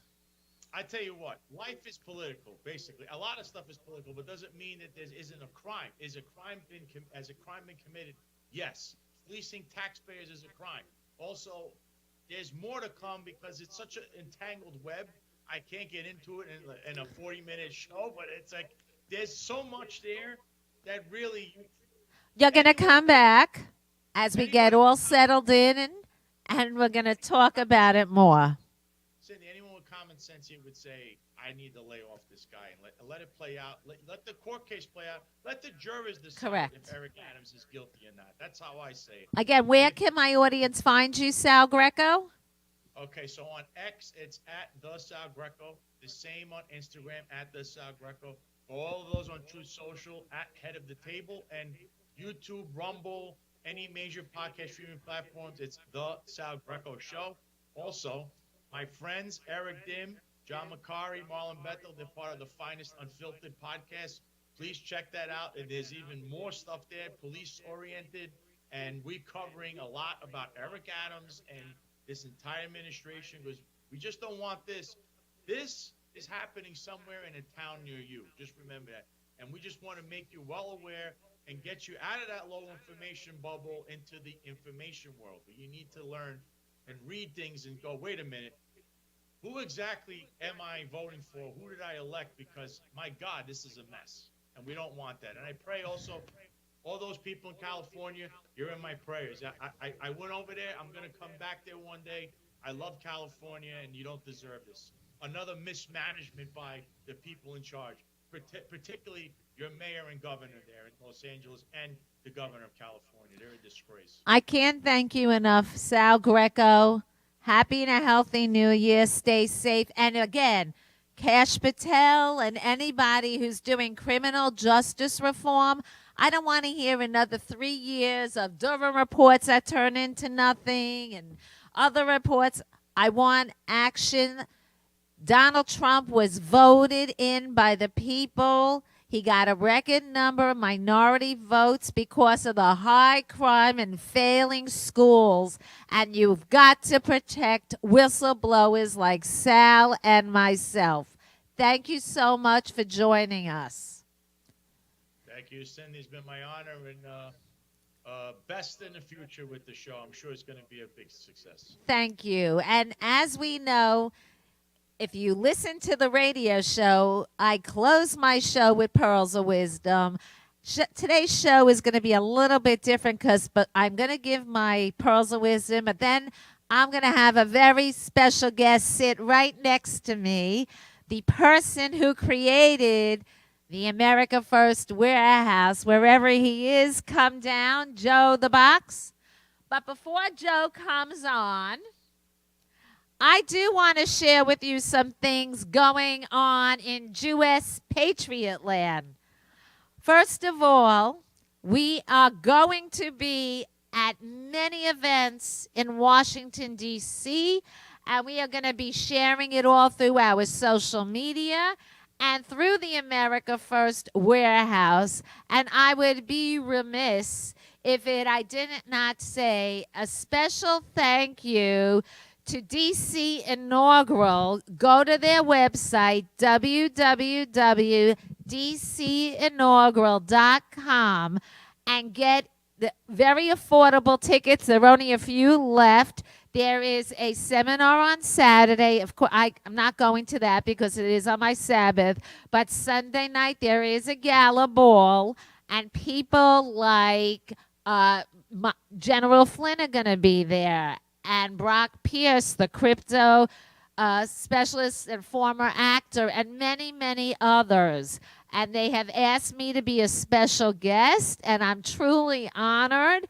I tell you what, life is political, basically. A lot of stuff is political, but doesn't mean that there isn't a crime. Has a crime been committed? Yes. Fleecing taxpayers is a crime. Also, there's more to come because it's such an entangled web. I can't get into it in a 40-minute show, but it's like there's so much there that really You're going to come back as we get anybody all settled in, and we're going to talk about it more. Cindy, anyone with common sense here would say, I need to lay off this guy and let it play out. Let the court case play out. Let the jurors decide Correct. if Eric Adams is guilty or not. That's how I say it. Again, where can my audience find you, Sal Greco? Okay, so on X, it's at the Sal Greco. The same on Instagram at the Sal Greco. All of those on Truth Social at Head of the Table and YouTube, Rumble, any major podcast streaming platforms. It's the Sal Greco Show. Also, my friends Eric Dim, John Macari, Marlon Bethel, they're part of the Finest Unfiltered podcast. Please check that out. And there's even more stuff there, police oriented, and we're covering a lot about Eric Adams and this entire administration because we just don't want this. This is happening somewhere in a town near you. Just remember that. And we just want to make you well aware and get you out of that low information bubble into the information world. But you need to learn and read things and go, wait a minute, who exactly am I voting for? Who did I elect? Because, my God, this is a mess, and we don't want that. And I pray also, all those people in California, you're in my prayers. I went over there. I'm going to come back there one day. I love California, and you don't deserve this. Another mismanagement by the people in charge, particularly your mayor and governor there in Los Angeles and the governor of California. They're a disgrace. I can't thank you enough, Sal Greco. Happy and a healthy new year. Stay safe. And again, Cash Patel and anybody who's doing criminal justice reform, I don't want to hear another 3 years of Durham reports that turn into nothing and other reports. I want action. Donald Trump was voted in by the people. He got a record number of minority votes because of the high crime and failing schools. And you've got to protect whistleblowers like Sal and myself. Thank you so much for joining us. Thank you, Cindy. It's been my honor, and best in the future with the show. I'm sure it's going to be a big success. Thank you. And as we know, if you listen to the radio show, I close my show with Pearls of Wisdom. Today's show is going to be a little bit different but I'm going to give my Pearls of Wisdom, but then I'm going to have a very special guest sit right next to me, the person who created the America First warehouse, wherever he is. Come down, Joe the Box. But before Joe comes on, I do want to share with you some things going on in U.S. Patriot Land. First of all, we are going to be at many events in Washington, D.C., and we are going to be sharing it all through our social media and through the America First warehouse. And I would be remiss if I did not say a special thank you to DC Inaugural. Go to their website, www.dcinaugural.com, and get the very affordable tickets. There are only a few left. There is a seminar on Saturday. Of course, I'm not going to that because it is on my Sabbath. But Sunday night, there is a gala ball, and people like General Flynn are going to be there, and Brock Pierce, the crypto specialist and former actor, and many, many others. And they have asked me to be a special guest, and I'm truly honored.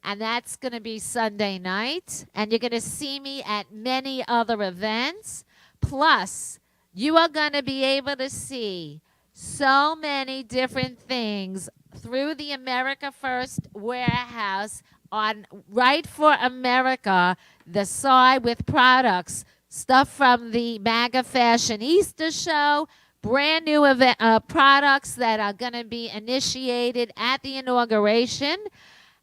And that's going to be Sunday night. And you're going to see me at many other events. Plus, you are going to be able to see so many different things through the America First warehouse on Right for America, the side with products, stuff from the MAGA Fashionista show, brand new products that are going to be initiated at the inauguration,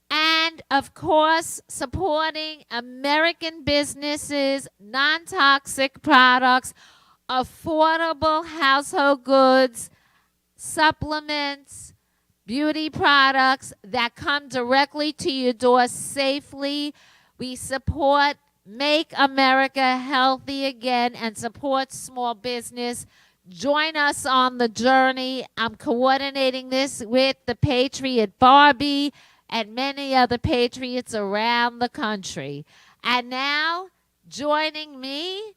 and of course, supporting American businesses, non-toxic products, affordable household goods, supplements, beauty products that come directly to your door safely. We support Make America Healthy Again and support small business. Join us on the journey. I'm coordinating this with the Patriot Barbie and many other patriots around the country. And now, joining me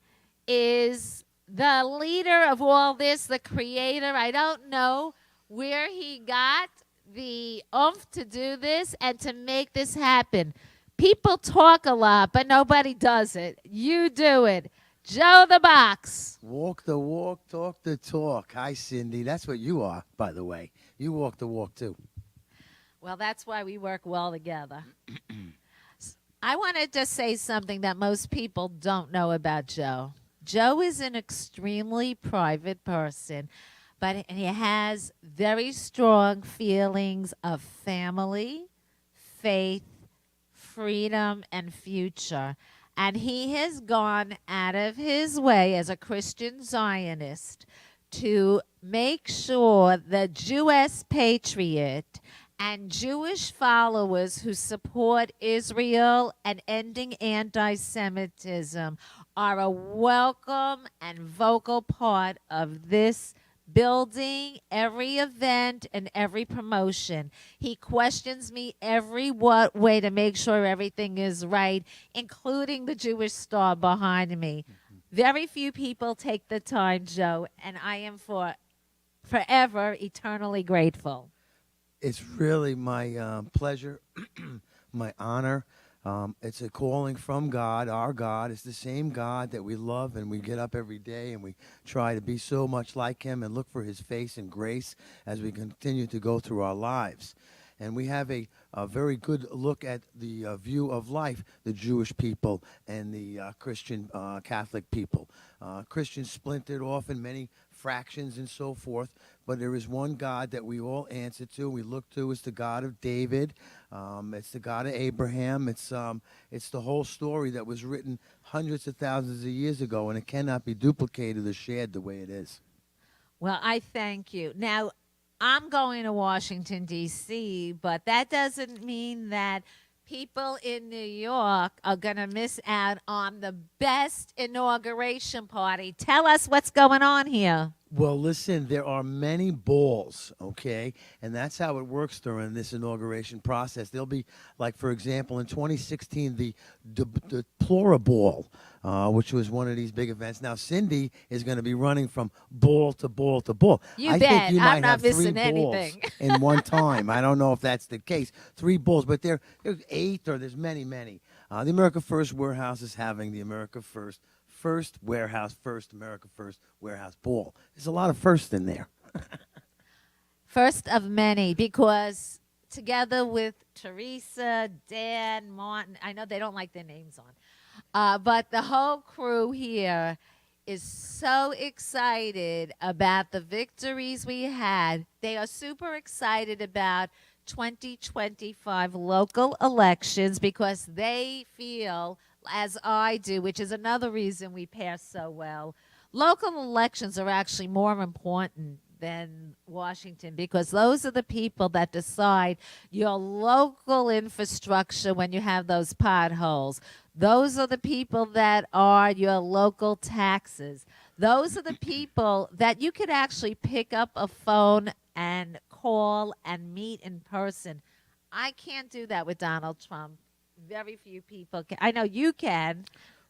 is the leader of all this, the creator. I don't know where he got the oomph to do this and to make this happen. People talk a lot, but nobody does it. You do it. Joe the Box. Walk the walk, talk the talk. Hi, Cindy. That's what you are, by the way. You walk the walk, too. Well, that's why we work well together. I wanted to say something that most people don't know about Joe. Joe is an extremely private person, but he has very strong feelings of family, faith, freedom, and future. And he has gone out of his way as a Christian Zionist to make sure the U.S. patriot and Jewish followers who support Israel and ending anti-Semitism are a welcome and vocal part of this building, every event, and every promotion. He questions me every way to make sure everything is right, including the Jewish star behind me. Very few people take the time, Joe, and I am forever eternally grateful. It's really my pleasure, my honor. It's a calling from God, our God. It's the same God that we love, and we get up every day and we try to be so much like Him and look for His face and grace as we continue to go through our lives. And we have a very good look at the view of life, the Jewish people and the Christian Catholic people. Christians splintered off in many fractions and so forth, but there is one God that we all answer to, we look to. It's the God of David. It's the God of Abraham. It's the whole story that was written hundreds of thousands of years ago, and it cannot be duplicated or shared the way it is. Well, I thank you. Now, I'm going to Washington, D.C., but that doesn't mean that people in New York are going to miss out on the best inauguration party. Tell us what's going on here. Well, listen, there are many balls, okay? And that's how it works during this inauguration process. There'll be, like, for example, in 2016, the Deplora Ball, which was one of these big events. Now, Cindy is going to be running from ball to ball to ball. You I bet. think you I'm might not have three missing balls anything. in one time. I don't know if that's the case. Three balls, but there's 8 or there's many, many. The America First Warehouse is having the America First Warehouse, First America First Warehouse Ball. There's a lot of firsts in there. First of many, because together with Teresa, Dan, Martin, I know they don't like their names on, but the whole crew here is so excited about the victories we had. They are super excited about 2025 local elections because they feel, as I do, which is another reason we pass so well, local elections are actually more important than Washington because those are the people that decide your local infrastructure when you have those potholes. Those are the people that are your local taxes. Those are the people that you could actually pick up a phone and call and meet in person. I can't do that with Donald Trump. Very few people can. I know you can.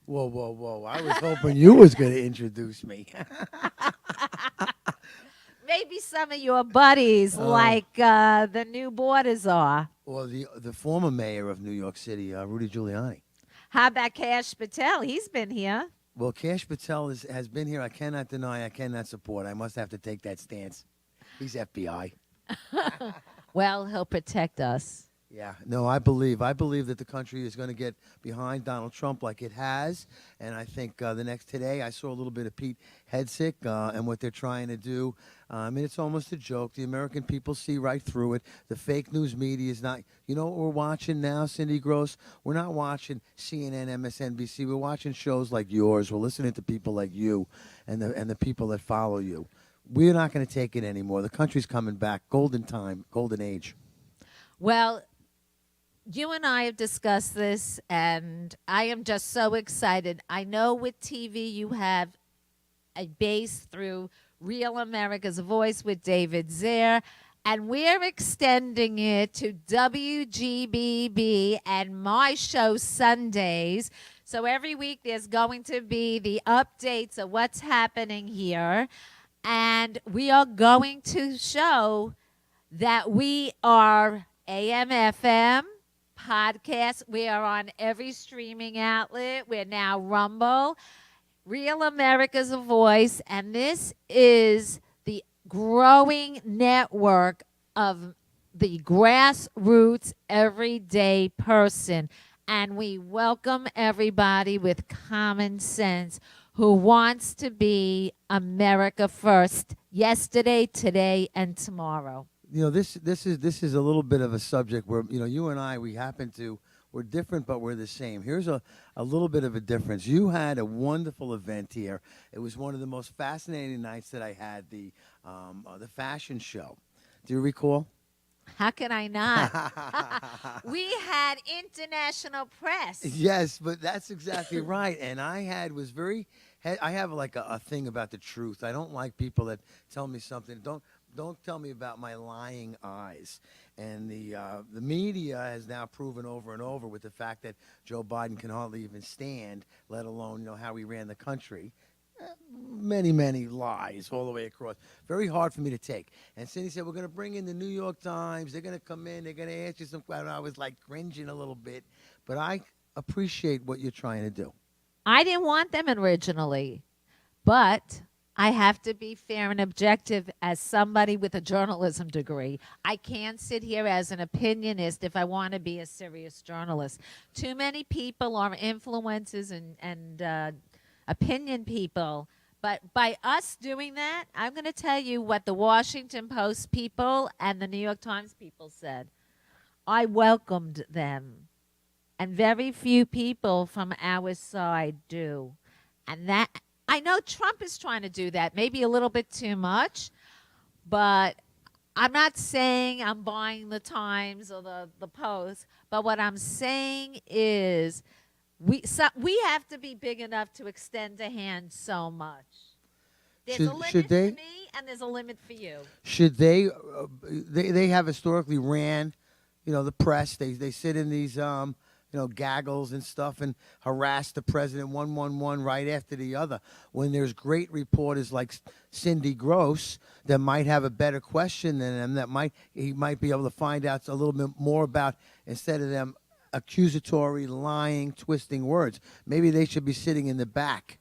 Whoa, whoa, whoa. I was hoping you was going to introduce me. Maybe some of your buddies, like the new borders are. Or the former mayor of New York City, Rudy Giuliani. How about Cash Patel? He's been here. Well, Cash Patel has been here. I cannot deny, I cannot support. I must have to take that stance. He's FBI. Well, he'll protect us. Yeah, no, I believe that the country is going to get behind Donald Trump like it has, and I think today I saw a little bit of Pete Hegseth and what they're trying to do. I mean, it's almost a joke. The American people see right through it. The fake news media is not. You know what we're watching now, Cindy Grosz? We're not watching CNN, MSNBC. We're watching shows like yours. We're listening to people like you, and the people that follow you. We're not going to take it anymore. The country's coming back. Golden time, golden age. Well, you and I have discussed this, and I am just so excited. I know with TV you have a base through Real America's Voice with David Zare, and we're extending it to WGBB and my show Sundays. So every week there's going to be the updates of what's happening here, and we are going to show that we are AM/FM podcast. We are on every streaming outlet. We're now Rumble, Real America's Voice, and this is the growing network of the grassroots everyday person. And we welcome everybody with common sense who wants to be America first, yesterday, today, and tomorrow. You know, this is a little bit of a subject where, you know, you and I, we're different, but we're the same. Here's a little bit of a difference. You had a wonderful event here. It was one of the most fascinating nights that I had, the fashion show. Do you recall? How can I not? We had international press. Yes, but that's exactly right. And I have like a thing about the truth. I don't like people that tell me something. Don't tell me about my lying eyes. And the media has now proven over and over with the fact that Joe Biden can hardly even stand, let alone how he ran the country. many, many lies all the way across. Very hard for me to take. And Cindy said, we're going to bring in the New York Times. They're going to come in. They're going to ask you some questions. I was like cringing a little bit. But I appreciate what you're trying to do. I didn't want them originally, but I have to be fair and objective as somebody with a journalism degree. I can't sit here as an opinionist if I want to be a serious journalist. Too many people are influencers and opinion people. But by us doing that, I'm going to tell you what the Washington Post people and the New York Times people said. I welcomed them. And very few people from our side do. And that, I know Trump is trying to do that, maybe a little bit too much, but I'm not saying I'm buying the Times or the Post, but what I'm saying is we have to be big enough to extend a hand so much. There's a limit for me, and there's a limit for you. Should they have historically ran, the press. They sit in these gaggles and stuff and harass the president one right after the other. When there's great reporters like Cindy Grosz that might have a better question than them, he might be able to find out a little bit more about, instead of them accusatory, lying, twisting words. Maybe they should be sitting in the back.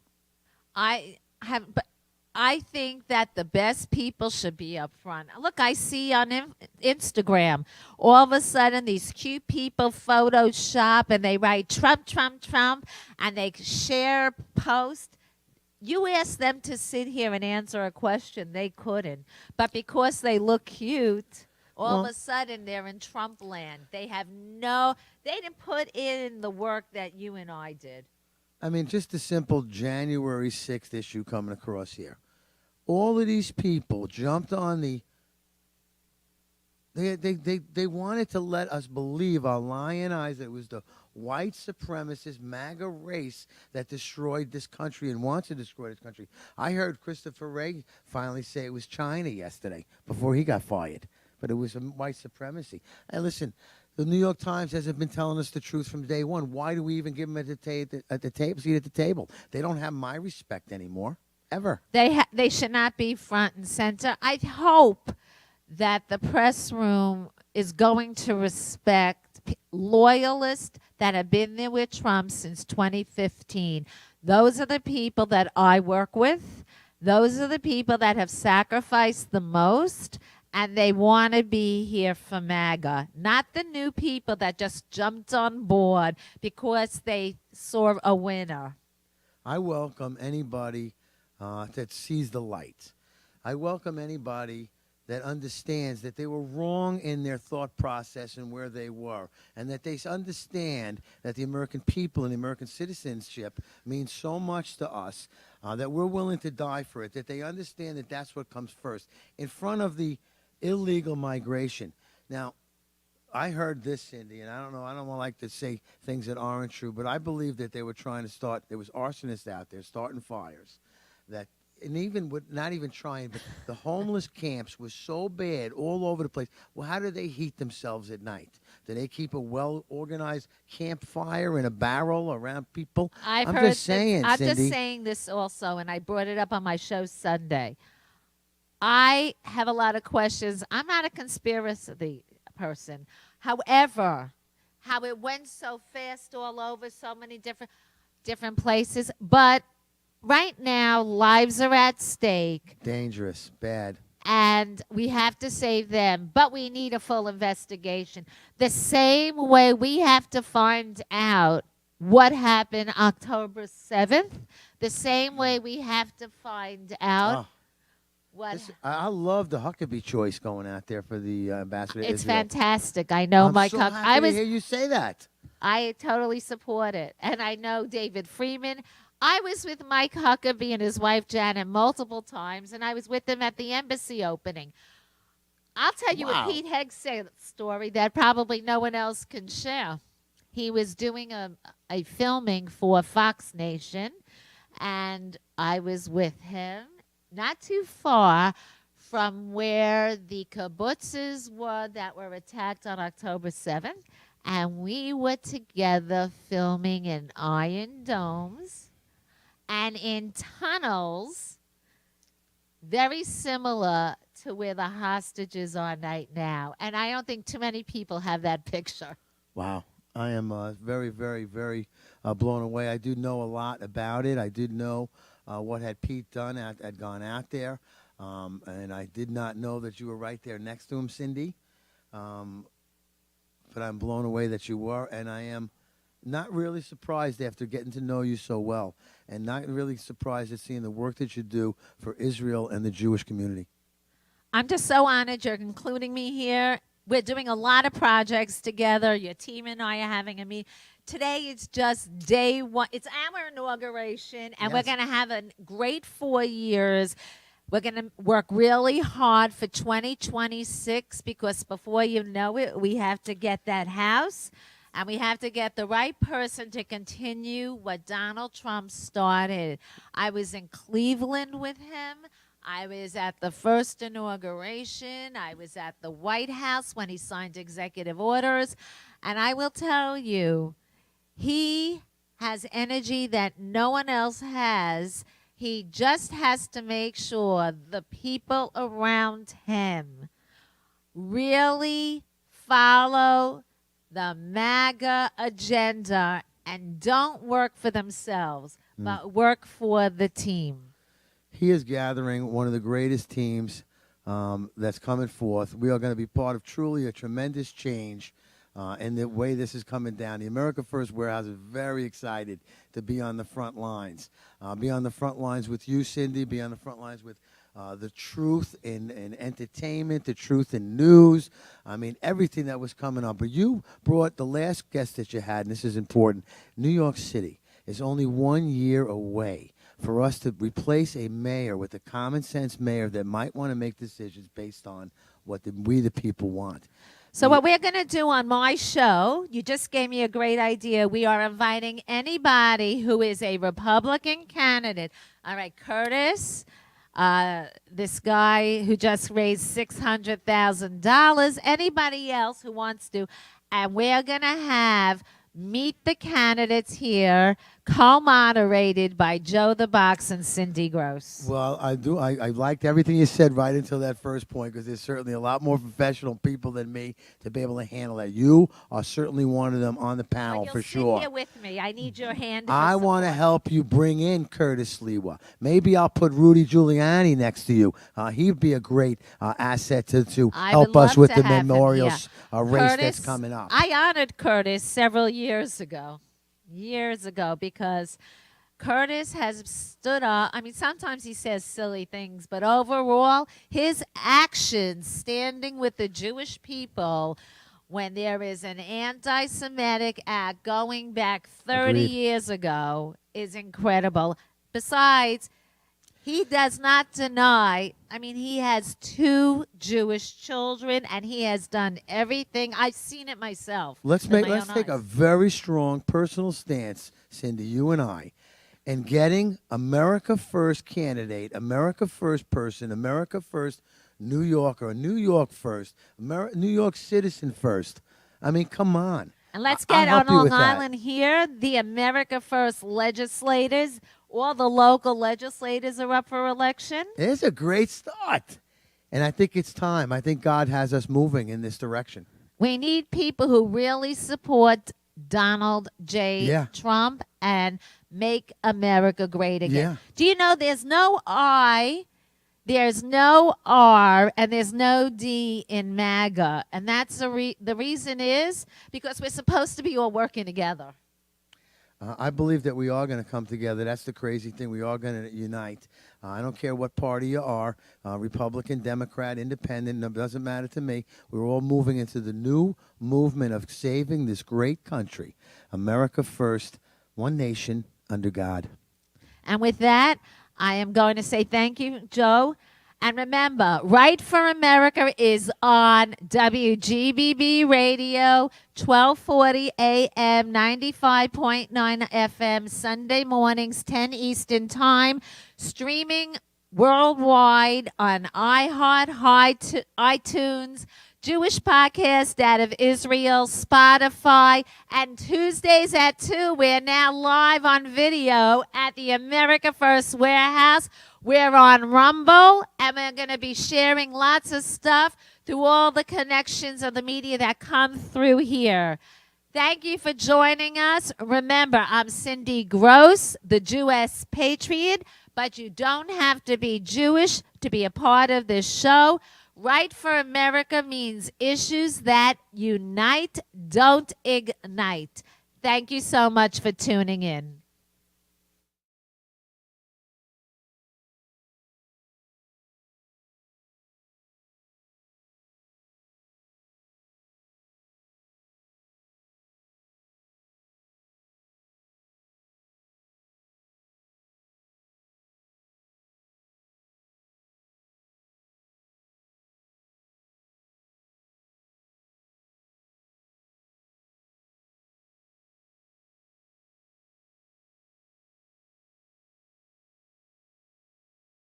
I think that the best people should be up front. Look, I see on Instagram, all of a sudden these cute people Photoshop and they write Trump, Trump, Trump, and they share posts. You ask them to sit here and answer a question, they couldn't. But because they look cute, all of a sudden they're in Trump land. They didn't put in the work that you and I did. I mean, just a simple January 6th issue coming across here. All of these people jumped on they wanted to let us believe, our lying eyes, that it was the white supremacist MAGA race that destroyed this country and wants to destroy this country. I heard Christopher Wray finally say it was China yesterday before he got fired, but it was white supremacy. And listen, the New York Times hasn't been telling us the truth from day one. Why do we even give them a seat at the table? They don't have my respect anymore, ever. They should not be front and center. I hope that the press room is going to respect loyalists that have been there with Trump since 2015. Those are the people that I work with. Those are the people that have sacrificed the most. And they want to be here for MAGA, not the new people that just jumped on board because they saw a winner. I welcome anybody that sees the light. I welcome anybody that understands that they were wrong in their thought process and where they were, and that they understand that the American people and the American citizenship means so much to us that we're willing to die for it, that they understand that that's what comes first. In front of the illegal migration. Now, I heard this, Cindy, and I don't like to say things that aren't true, but I believe that they were trying to start, there was arsonists out there starting fires, and even with not even trying, but the homeless camps was so bad all over the place. Well, how do they heat themselves at night? Do they keep a well-organized campfire in a barrel around people? I'm just saying this also, and I brought it up on my show Sunday. I have a lot of questions. I'm not a conspiracy person. However, how it went so fast all over so many different places. But right now, lives are at stake. Dangerous, bad. And we have to save them. But we need a full investigation. The same way we have to find out what happened October 7th, the same way we have to find out I love the Huckabee choice going out there for the ambassador. It's fantastic. I know Mike Huckabee. I hear you say that. I totally support it, and I know David Freeman. I was with Mike Huckabee and his wife Janet multiple times, and I was with them at the embassy opening. I'll tell you a Pete Hegseth story that probably no one else can share. He was doing a filming for Fox Nation, and I was with him. Not too far from where the kibbutzes were that were attacked on October 7th. And we were together filming in Iron Domes. and in tunnels very similar to where the hostages are right now. And I don't think too many people have that picture. Wow. I am very, very, very blown away. I do know a lot about it. I did know what had Pete done, had gone out there. And I did not know that you were right there next to him, Cindy. But I'm blown away that you were. And I am not really surprised after getting to know you so well. And not really surprised at seeing the work that you do for Israel and the Jewish community. I'm just so honored you're including me here. We're doing a lot of projects together. Your team and I are having a meet. Today it's just day one. It's our inauguration, and we're Yes. going to have a great 4 years. We're going to work really hard for 2026 because before you know it, we have to get that house, and we have to get the right person to continue what Donald Trump started. I was in Cleveland with him. I was at the first inauguration. I was at the White House when he signed executive orders. And I will tell you, he has energy that no one else has. He just has to make sure the people around him really follow the MAGA agenda and don't work for themselves, but work for the team. He is gathering one of the greatest teams that's coming forth. We are going to be part of truly a tremendous change in the way this is coming down. The America First Warehouse is very excited to be on the front lines. Be on the front lines with you, Cindy. Be on the front lines with the truth in entertainment, the truth in news. I mean, everything that was coming up. But you brought the last guest that you had, and this is important. New York City is only 1 year away for us to replace a mayor with a common sense mayor that might want to make decisions based on what we the people want. So what we're going to do on my show, you just gave me a great idea. We are inviting anybody who is a Republican candidate. All right, Curtis, this guy who just raised $600,000, anybody else who wants to. And we're going to have Meet the Candidates here, co-moderated by Joe the Box and Cindy Grosz. Well, I liked everything you said right until that first point because there's certainly a lot more professional people than me to be able to handle that. You are certainly one of them on the panel You'll for sit sure. here with me. I need your hand. I want to support. help you bring in Curtis Lewa. Maybe I'll put Rudy Giuliani next to you. He'd be a great asset to I help would us love with to the have him, memorial yeah. race Curtis, that's coming up. I honored Curtis several years ago, because Curtis has stood up. I mean, sometimes he says silly things, but overall, his actions standing with the Jewish people when there is an anti-Semitic act going back 30 Agreed. years ago is incredible. Besides, he does not deny. I mean, he has 2 Jewish children, and he has done everything. I've seen it myself. Let's with my take own a eyes. very strong personal stance, Cindy, you and I, in getting America First candidate, America First person, America First New Yorker, New York First, New York citizen first. I mean, come on. And let's I'll get help on you Long with that. Island here. The America First legislators, all the local legislators are up for election. It's a great start. And I think it's time. I think God has us moving in this direction. We need people who really support Donald J. Yeah. Trump and make America great again. Yeah. Do you know there's no I, there's no R, and there's no D in MAGA? And that's the reason is because we're supposed to be all working together. I believe that we are going to come together. That's the crazy thing. We are going to unite. I don't care what party you are, Republican, Democrat, Independent, it doesn't matter to me. We're all moving into the new movement of saving this great country. America First, one nation under God. And with that, I am going to say thank you, Joe. And remember, Right for America is on WGBB Radio, 1240 AM, 95.9 FM, Sunday mornings, 10 Eastern Time, streaming worldwide on iHeart, iTunes, Jewish podcast out of Israel, Spotify, and Tuesdays at 2. We're now live on video at the America First Warehouse. We're on Rumble, and we're going to be sharing lots of stuff through all the connections of the media that come through here. Thank you for joining us. Remember, I'm Cindy Grosz, the Jewess Patriot, but you don't have to be Jewish to be a part of this show. Right for America means issues that unite, don't ignite. Thank you so much for tuning in.